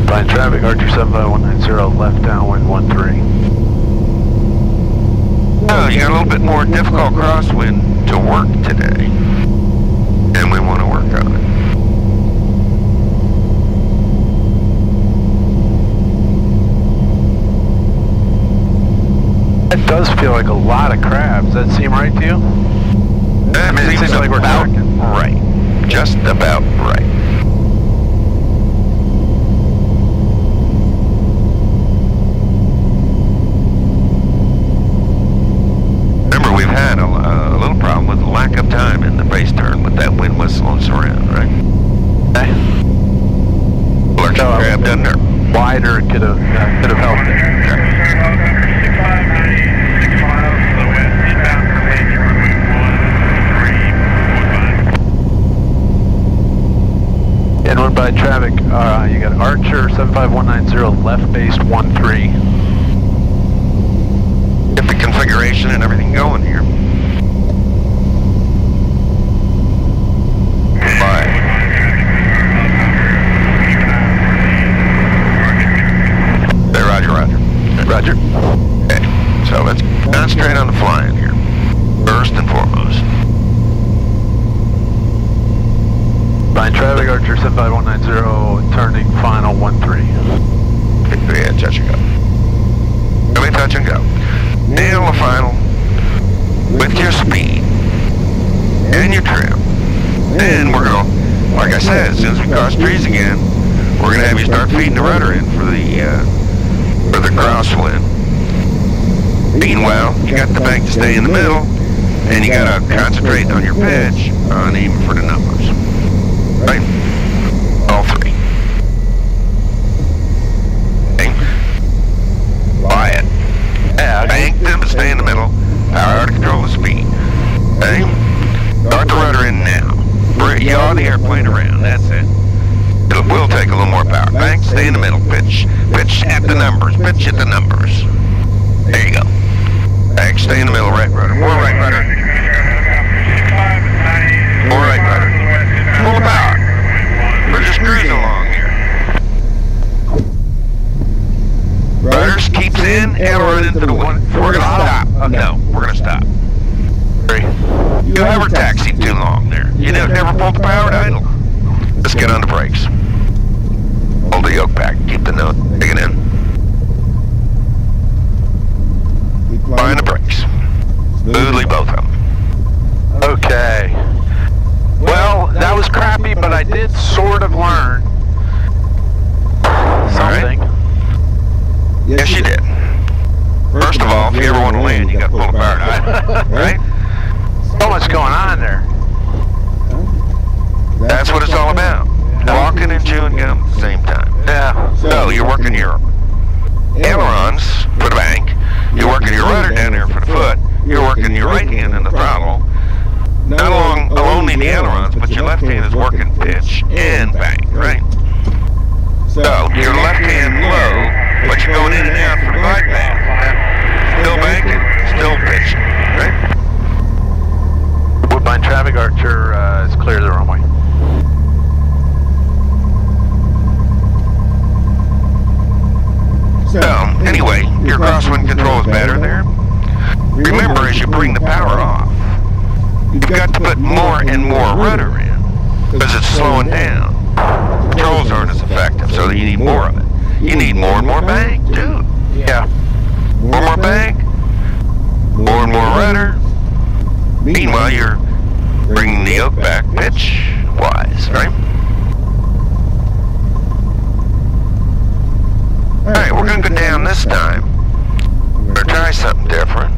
By traffic Archer 75190, left downwind 13. Oh, you got a little bit more difficult crosswind to work today. And we want to work on it. It does feel like a lot of crabs. Does that seem right to you? That it seems like we're about tracking. right. Just about right. Remember, we've had a little problem with the lack of time in the base turn with that wind whistle and surround, right? Okay. Lurch and grab down there. Wider could have helped it. Inward by traffic, you got Archer 75190, left base 13. Get the configuration and everything going here. Bye. Hey, Roger, Roger. Roger. Okay, so let's concentrate on the flying here, first and foremost. By traffic Archer 75190, turning final 13. Yeah, touch and go. Let me touch and go. Nail the final with your speed and your trim. Then we're gonna, like I said, as soon as we cross trees again, we're gonna have you start feeding the rudder in for the crosswind. Meanwhile, you got the bank to stay in the middle, and you gotta concentrate on your pitch on aiming for the numbers. Right? All 3. Okay. Quiet. Yeah, bank them to stay in the middle. Power to control the speed. Okay? Start the rudder in now. Yaw the airplane around. That's it. It will take a little more power. Bank, stay in the middle. Pitch at the numbers. Pitch at the numbers. There you go. Bank, stay in the middle. Right rudder. More right rudder. More right rudder. Full power. We're just cruising along here. Rudders keeps in and run into the wind. We're gonna stop. No, we're gonna stop. You ever taxied too long there? You never pulled the power to idle. Let's get on the brakes. Hold the yoke back. Keep the nose digging in. Find the brakes. Smoothly, both of them. Okay. Well, that was crappy, but I did sort of learn something. Right. Yes, you did. First of all, if you ever want to land, you got to pull the power to idle. Right? So much going on there. That's what it's all about. Walk smoking and chewing gum at the same time. Yeah. So you're working your ailerons for the bank. You're working your rudder down there for the foot. You're working your right hand in the throttle. Not only the ailerons, but your left hand is working pitch and bank, right? So your left hand low, but you're going in and out for the glide path. Still banking, still pitching, right? Woodbine traffic archer is clear the runway. So anyway, your crosswind control is better there. Remember, as you bring the power off, you've got to put more and more rudder in because it's slowing down. Controls aren't as effective, so you need more of it. You need more and more bank, too. Yeah. More and more bank, more and more rudder. Meanwhile, you're bringing the yoke back pitch-wise, right? Alright, we're going to go down this time. We're going to try something different.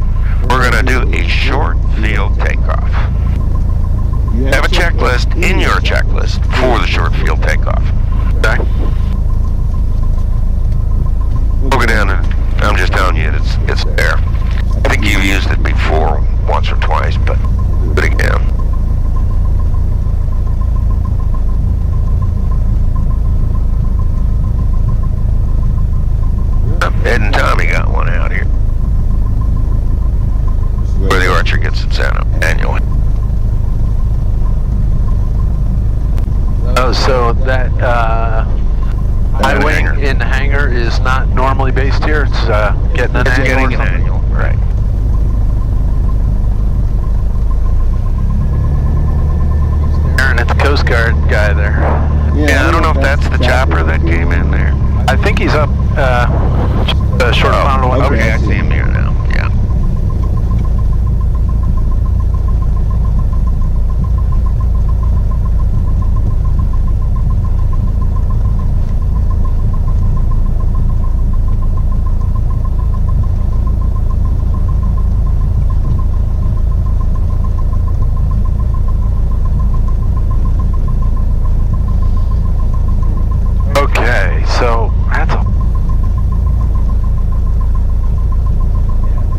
We're going to do a short field takeoff. Have a checklist in your checklist for the short field takeoff. Okay? We'll go down and I'm just telling you it's there. I think you've used it before once or twice, but do it again. Ed and Tommy got one out here. Where the Archer gets its annual. Oh, so that high wing hangar. in the hangar is not normally based here? It's getting an It's annual? getting an annual, right. Staring at the Coast Guard guy there. Yeah, I don't know if that's the chopper that came in there. I think he's up short of one. Okay, I see him here now. Yeah. Okay, so that's a...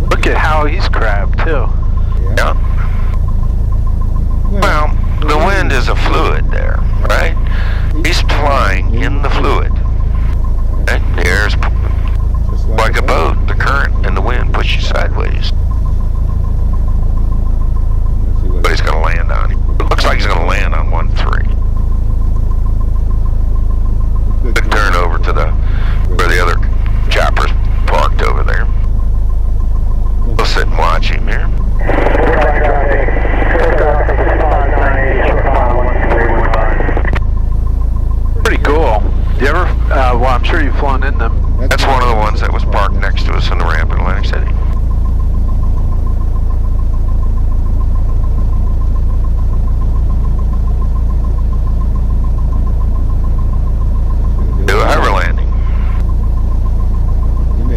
Look at how he's crabbed, too. Yeah. Well, the wind is a fluid there, right? He's flying in the fluid. Right? The air's like a boat. The current and the wind push you sideways. But he's going to land on him. It looks like he's going to land on 1-3. Good turn over to where the other chopper's parked over there. We'll sit and watch him here. Pretty cool. You ever, well, I'm sure you've flown in them. That's one of the ones that was parked next to us in the ramp in Atlantic City. Do a hover landing.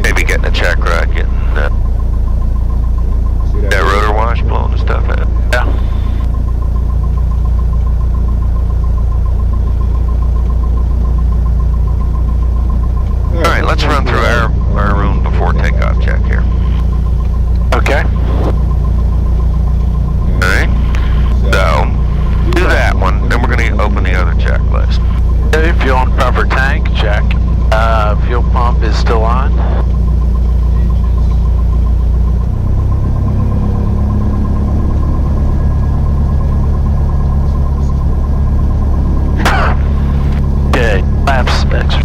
Maybe getting a check ride, getting that rotor wash blowing the stuff out. Yeah. Alright, let's run through our own before takeoff check here. Okay. Alright? So, do that one, then we're going to open the other checklist. Okay, fuel and proper tank, check. Fuel pump is still on. Okay, flaps extra.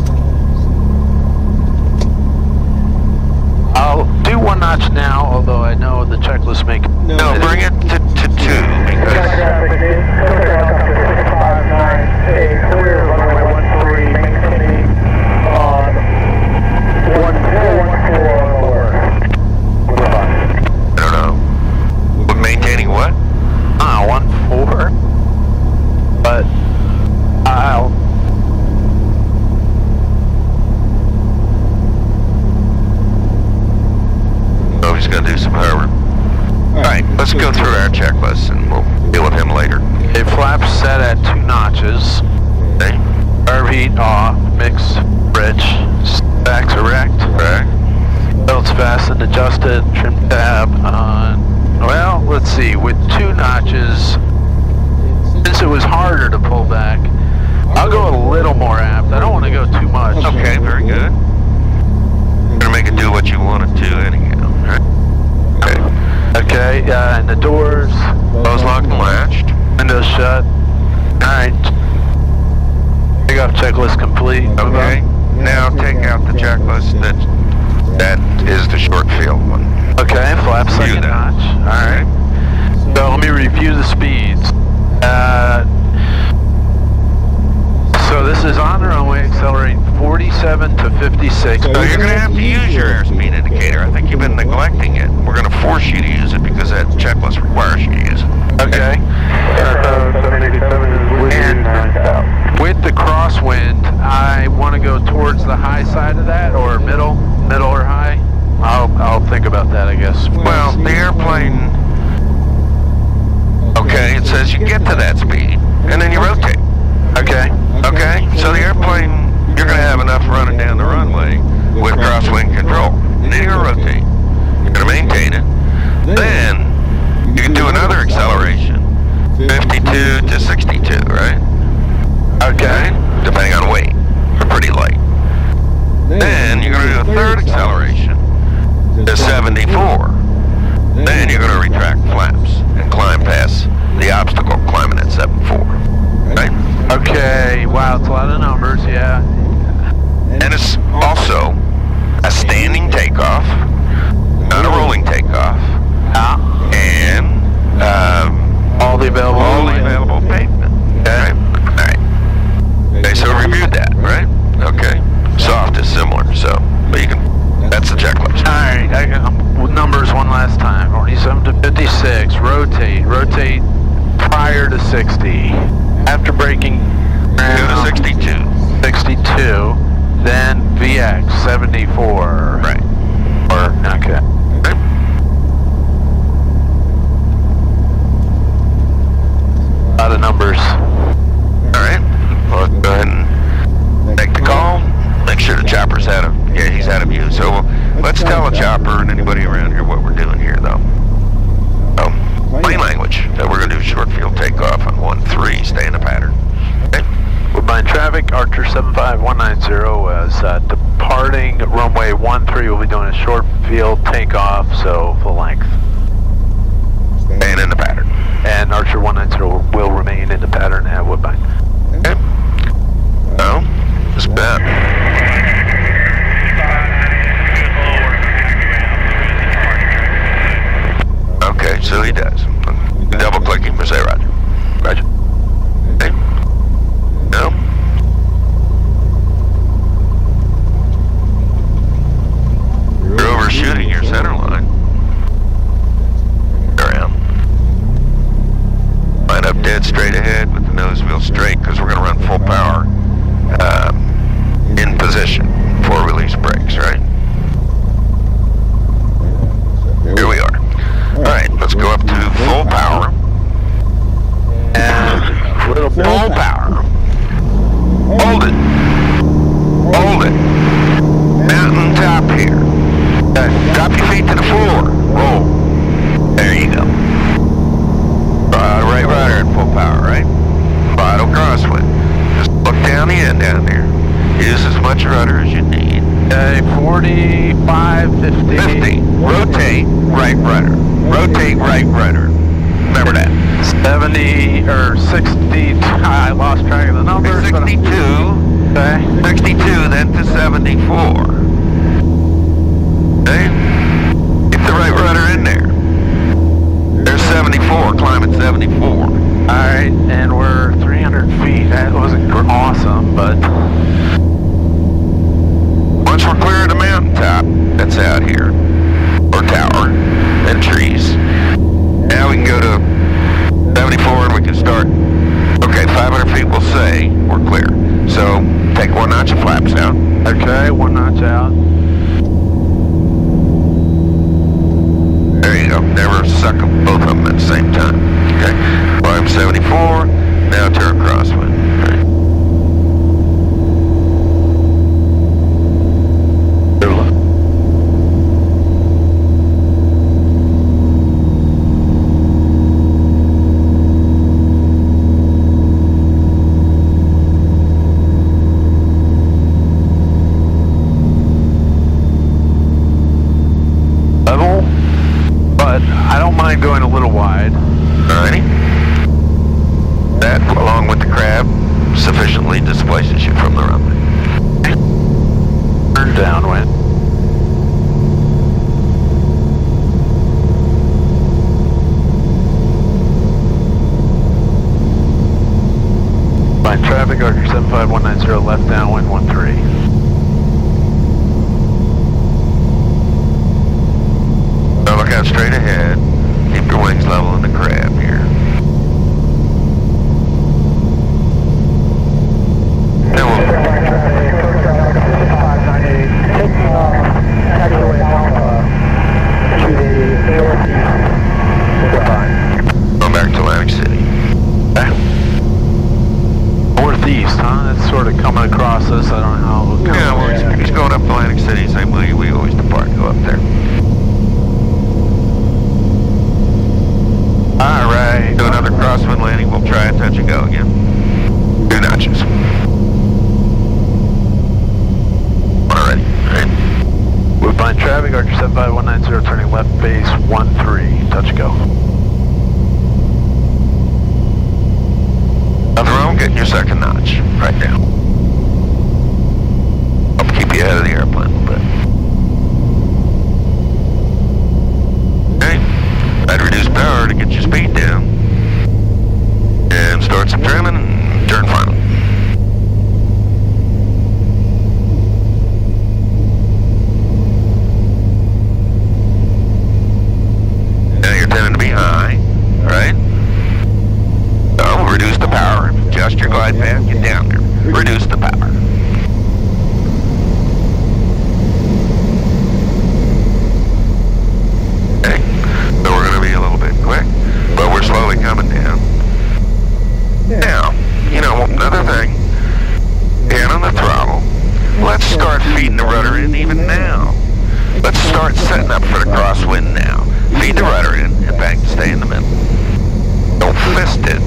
I'll do one notch now, although I know the checklist make... No, bring it to 2, because... I don't know. But maintaining what? 1-4. But I'll... Oh, he's going to do some hover. Alright, let's go through our checklist and we'll deal with him later. Okay, flaps set at 2 notches. Okay? overheat off, mix rich, stacks erect. Right. Belts fastened, adjusted, trim tab on. Well, let's see, with 2 notches, since it was harder to pull back, I'll go a little more aft. I don't want to go too much. Okay, very good. You're gonna make it do what you want it to anyhow, right? Okay. Okay, and the doors, Close locked and latched. windows shut. Alright. Take off checklist complete. Okay. Now take out the checklist that is the short field one. Okay, flap second that. notch. Alright. So let me review the speeds. So this is on the runway, accelerating 47 to 56. So you're going to have to use your airspeed indicator. I think you've been neglecting it. We're going to force you to use it because that checklist requires you to use it. Okay. 787 is with you, And 9,000. with the crosswind, I want to go towards the high side of that, or middle or high. I'll think about that, I guess. Well, the airplane, okay, it says you get to that speed, and then you rotate. Okay. Okay? So the airplane, you're going to have enough running down the runway with crosswind control. And then you're going to rotate. You're going to maintain it. Then, you can do another acceleration, 52 to 62, right? Okay. Depending on weight. They're pretty light. Then, you're going to do a third acceleration to 74. Then you're going to retract flaps and climb past the obstacle climbing at 74. Right? Okay. Wow, it's a lot of numbers, yeah. And it's also a standing takeoff, not a rolling takeoff, and All the available pavement. Okay? Alright. Okay, so we reviewed that, right? Okay. Soft is similar, so, but you can, that's the checklist. Alright, numbers one last time. 47 to 56, rotate prior to 60. After braking, Go to 62. 62, then VX 74. Right. Okay. Right? A lot of numbers. Alright. Well, let's go ahead and make the call. Make sure the chopper's out of, yeah, he's out of view. So let's tell the chopper and anybody around here what we're doing here, though. Plain language, that we're going to do short field takeoff on 1-3, stay in the pattern. Okay? Woodbine traffic, Archer 75190 is departing runway 13. We'll be doing a short field takeoff, so full length. And in the pattern. And Archer 190 will remain in the pattern at Woodbine. Okay? So, just about. Okay, so he does. Double click him or say roger. Roger. Okay. No. You're overshooting your center line. Around. Line up dead straight ahead with the nose wheel straight because we're going to run full power in position for release brakes, right? Here we are. Alright, let's go up to full power. And a little bit. Full power. Hold it. Hold it. Mountain top here. Drop your feet to the floor. Roll. There you go. Right rudder at full power, right? Throttle crosswind. Just look down the end down there. Use as much rudder as you need. Okay, 45, 50. 50. Rotate right rudder. Rotate right rudder. Remember that. 70 or 60. I lost track of the numbers. 62. Okay. 62, then to 74. Okay? Get the right rudder in there. There's 74, climbing 74. Alright, and we're 300 feet. That wasn't awesome, but... Once we're clear of the mountaintop that's out here, or tower, and trees, now we can go to 74 and we can start. Okay, 500 feet we'll say we're clear. So, take one notch of flaps out. Okay, one notch out. There you go. Never suck them, both of them at the same time. Okay. Climb 74. Now turn crosswind. Right. sufficiently displaces you from the runway. Turn downwind. By traffic, Archer 75190, left downwind 13. So look out straight ahead. Keep your wings level in the crab here. Then we'll go back to Atlantic City. Northeast, huh? That's sort of coming across us. I don't know how it'll come. Yeah, well, he's going up Atlantic City, same way we always depart, go up there. Alright, do another crosswind landing, we'll try it, touch and go again. 2 notches. Alright, alright. Woodbine traffic, Archer 75190, turning left base 13, touch go. Nothing wrong, getting your second notch, right now. I'll keep you ahead of the airplane a little bit. Okay, I'd reduce power to get your speed down. And start some trimming and turn final. Now you're tending to be high, right? So reduce the power, adjust your glide path, get down there. Reduce the power. Okay, so we're going to be a little bit quick, but we're slowly coming down. Now, you know, another thing, down on the throttle, let's start feeding the rudder in even now. Let's start setting up for the crosswind now. Feed the rudder in and bank to stay in the middle. Don't fist it.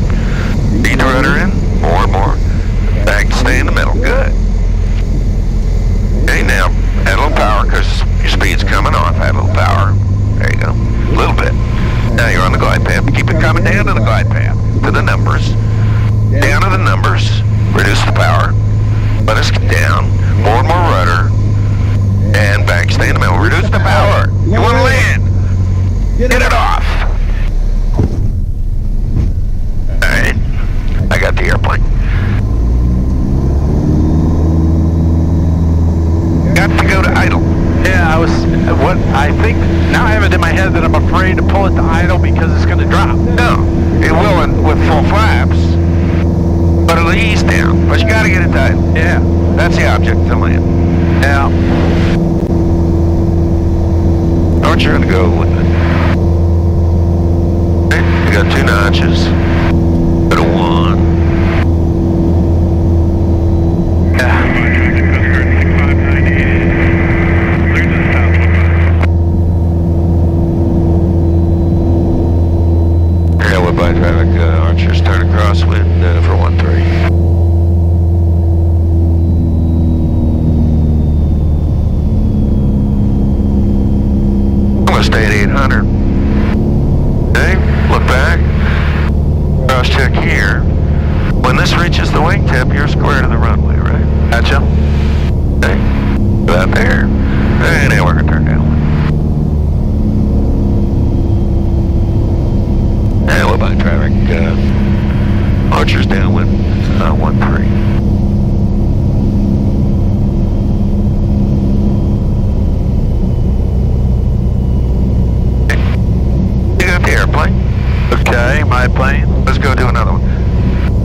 Feed the rudder in, more and more. Bank to stay in the middle, good. Okay, now, add a little power because your speed's coming off. Add a little power. There you go. A little bit. Now you're on the glide path. Keep it coming down to the glide path. To the numbers. Down to the numbers. Reduce the power. Let us get down. More and more rudder. And bank, stay in the middle. Reduce the power. You want to land. Get it off. Alright. I got the airplane. Got to go to idle. Yeah, I think, now I have it in my head that I'm afraid to pull it to idle because it's going to drop. No, it will with full flaps, but it'll ease down. But you got to get it to idle. Yeah. That's the object to land. Yeah. Aren't you going to go with it? Okay, you got 2 notches. Go to 1. By traffic, Archer's turn across wind for 13. I'm going to stay at 800. Okay, look back. Cross check here. When this reaches the wingtip, you're square to the runway, right? Gotcha. Okay, about there. And now we're going to turn down. And we're by traffic, Archer's downwind, 13. You got the airplane. Okay, my plane. Let's go do another one.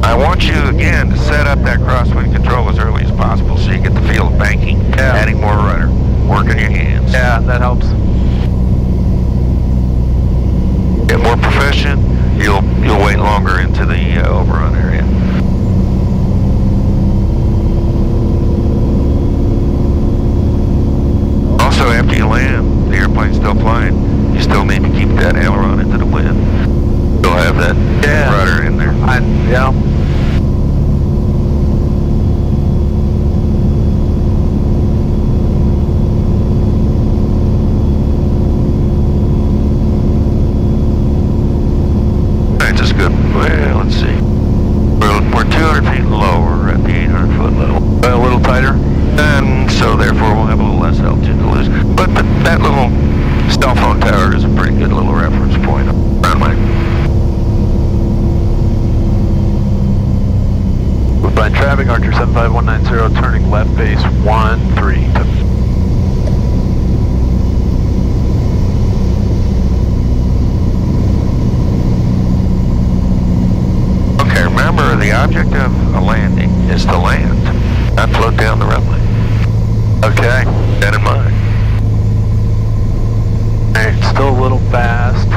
I want you, again, to set up that crosswind control as early as possible so you get the feel of banking, adding more rudder, working your hands. Yeah, that helps. Get more proficient, you'll wait longer into the overrun area. Also, after you land, the airplane's still flying. You still need to keep that aileron into the wind. You'll have that rudder in there. Yeah. 75190, turning left base 13. Okay, remember the object of a landing is to land, not float down the runway. Okay. Keep that in mind. Alright, still a little fast.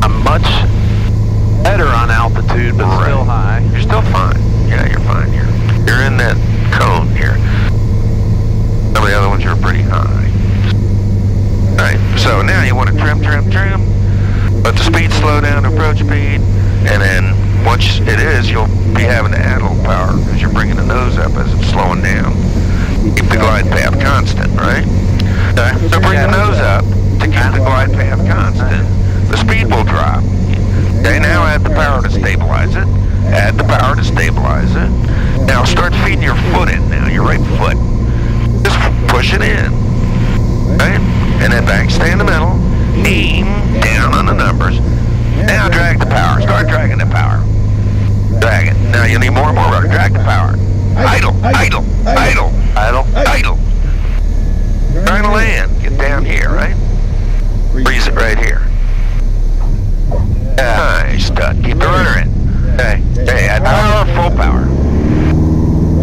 I'm much better on altitude, but Right. still high. You're still fine. Yeah, you're fine. You're in that cone here. Some of the other ones are pretty high. Alright, so now you want to trim. Let the speed slow down to approach speed, and then once it is, you'll be having to add a little power because you're bringing the nose up as it's slowing down. Keep the glide path constant, right? Okay. So bring the nose up to keep the glide path constant. The speed will drop. Okay, now add the power to stabilize it. Add the power to stabilize it. Now start feeding your foot in now, your right foot. Just push it in. Right? And then back, stay in the middle. Aim down on the numbers. Now drag the power. Start dragging the power. Drag it. Now you need more and more rudder. Drag the power. Idle. Trying to land. Get down here, right? Freeze it right here. Nice. Stuck. Keep the rudder in. Okay. Add power or full power.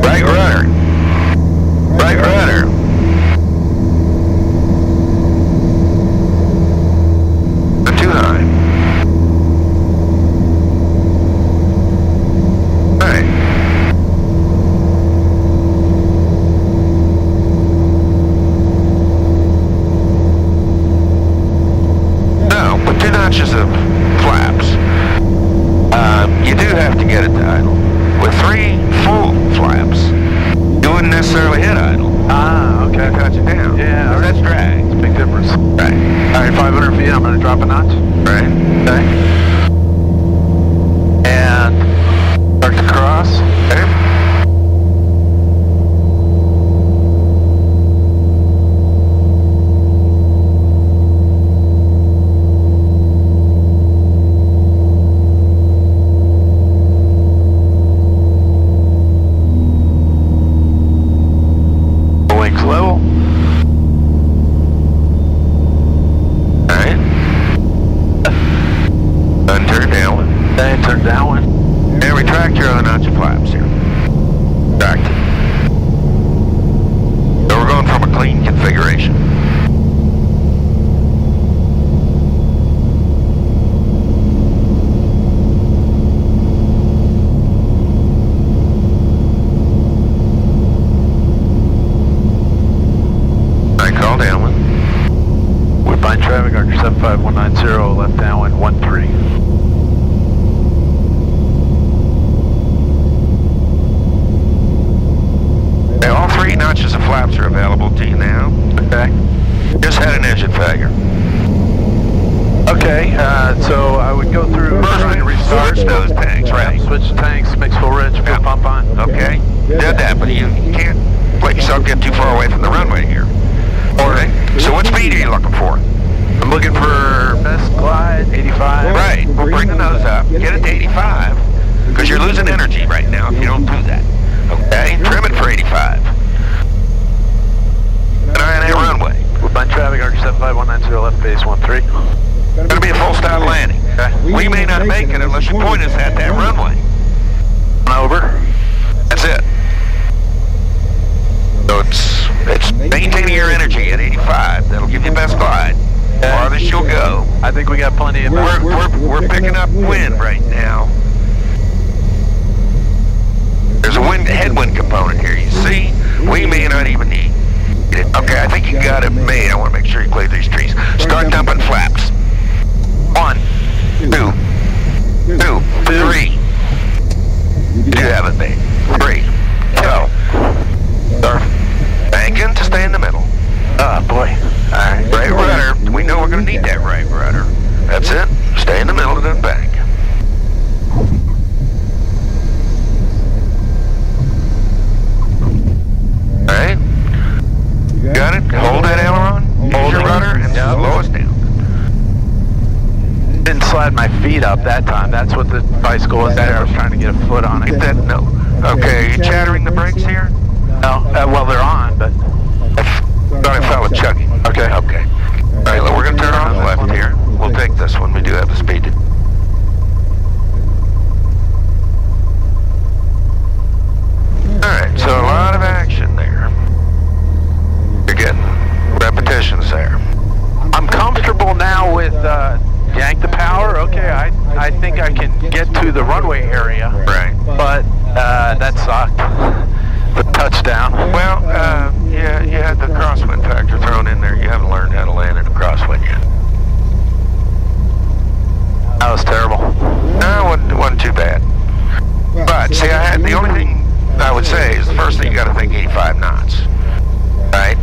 Right rudder. Not too high. Alright. Now, with 2 notches of flaps, you do have to get it to idle. With 3 full flaps, you wouldn't necessarily hit idle. Ah, okay. Touch it down. Yeah, So that's drag. It's a big difference. Right. Alright, 500 feet, I'm going to drop a notch. Right. Okay. And start to cross. Okay. Wings level. Alright. Turn downwind. Then turn downwind. And retract your other notch of flaps here. Retract it. So we're going from a clean configuration. I call downwind. Woodbine traffic, Archer 75190, left downwind 13. Okay, all 3 notches of flaps are available to you now. Okay. Just had an engine failure. Okay, so I would go through and restart. Switch those tanks, right? Switch tanks, mix full rich, full Yeah. pump on. Okay, did that, but you can't let yourself get too far away from the runway here. Okay, so what speed are you looking for? I'm looking for best glide, 85. Right, well bring the nose up, get it to 85, because you're losing energy right now if you don't do that. Okay, trim it for 85. And eye on that runway. Woodbine traffic, Archer 75190, left base 13. Gonna be a full stop landing. Okay. We may not make it unless you point us at that runway. Over. That's it. So it's maintaining your energy at 85. That'll give you best glide. Farthest you'll go. I think we got plenty of time. We're picking up wind right now. There's a headwind component here. You see, we may not even need it. Okay, I think you got it made. I want to make sure you clear these trees. Start dumping flaps. 1, 2, 3. You do have it made. 3. Go. Start banking to stay in the middle. Oh boy. Alright, right rudder. We know we're going to need that right rudder. That's it. Stay in the middle and then bank. Alright. Got it? Hold that aileron. Hold your rudder and slow us down. Didn't slide my feet up that time. That's what the bicycle was there. I was trying to get a foot on it. Get that, no. Okay, are you chattering the brakes here? No, well, they're on, but... I thought I felt it chugging. Okay. Okay. All right, look, we're going to turn on the left here. We'll take this one. We do have the speed. All right, so a lot of action there. You're getting repetitions there. I'm comfortable now with yank the power. Okay, I think I can get to the runway area. Right. But that sucked. The touchdown. Well, yeah, you had the crosswind factor thrown in there. You haven't learned how to land in a crosswind yet. That was terrible. No, it wasn't too bad. But, see, the only thing I would say is the first thing you got to think 85 knots. Right?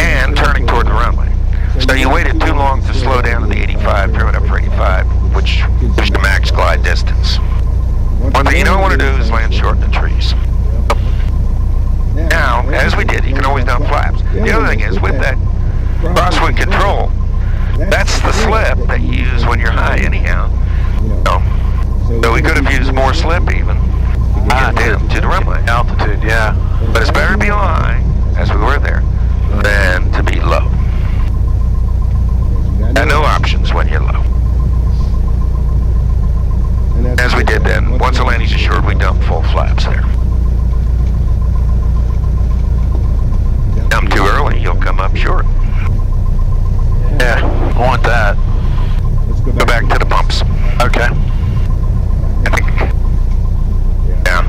And turning toward the runway. So you waited too long to slow down to the 85, trim it up for 85, which gives the max glide distance. One thing you don't want to do is land short in the trees. Now, as we did, you can always dump flaps. The other thing is, with that crosswind control, that's the slip that you use when you're high anyhow. So we could have used more slip even to get down to the runway. Altitude, yeah. But it's better to be high, as we were there, than to be low. And no options when you're low. As we did then, once the landing's assured, we dump full flaps there. Dump too early, you'll come up short. Yeah, I want that. Go back to the pumps. Okay. I think. Yeah.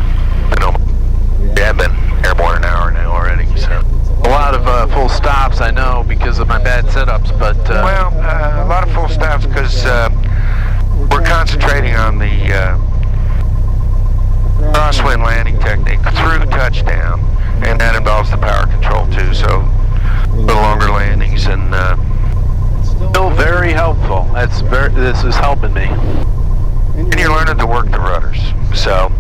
We have been airborne an hour now already, so. A lot of full stops, I know, because of my bad setups, but... Well, a lot of full stops because we're concentrating on the crosswind landing technique through touchdown, and that involves the power control too, so a little longer landings and... still very helpful. This is helping me. And you're learning to work the rudders, so...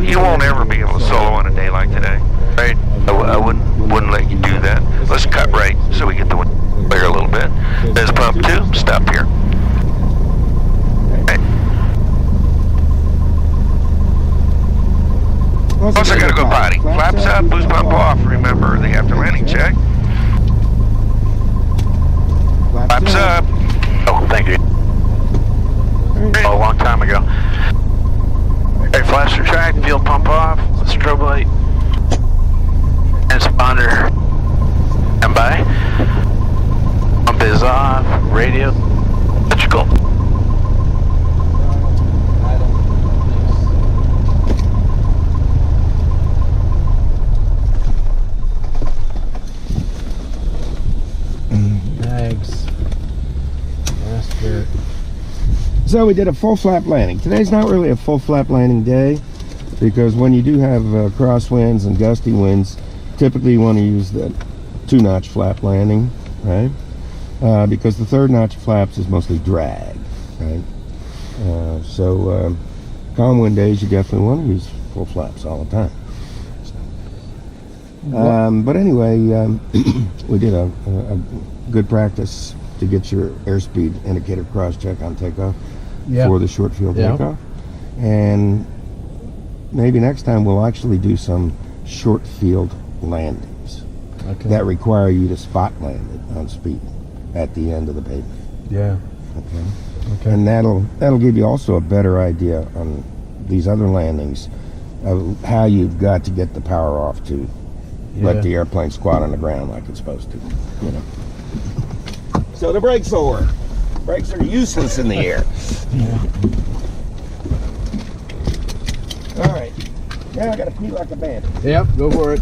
you won't ever be able to solo on a day like today, right? I wouldn't let you do that. Let's cut right so we get the wind clear a little bit. There's pump 2, stop here. Right. Also gotta go potty. Flaps up, boost pump off. Remember the after landing check. Flaps up. Oh, thank you. Oh, a long time ago. Hey, flash retract, fuel pump off, strobe light, transponder, stand by. Pump is off, radio, electrical. Bags. So we did a full flap landing. Today's not really a full flap landing day because when you do have crosswinds and gusty winds, typically you want to use the 2-notch flap landing, right? Because the 3rd notch flaps is mostly drag, right? So calm wind days, you definitely want to use full flaps all the time. But anyway, we did a good practice to get your airspeed indicator cross check on takeoff for the short field takeoff. And maybe next time we'll actually do some short field landings that require you to spot land it on speed at the end of the pavement. Yeah. Okay. And that'll give you also a better idea on these other landings of how you've got to get the power off to let the airplane squat on the ground like it's supposed to, you know. So the brakes will work. Brakes are useless in the air. All right. Now I gotta pee like a bandit. Yep, go for it.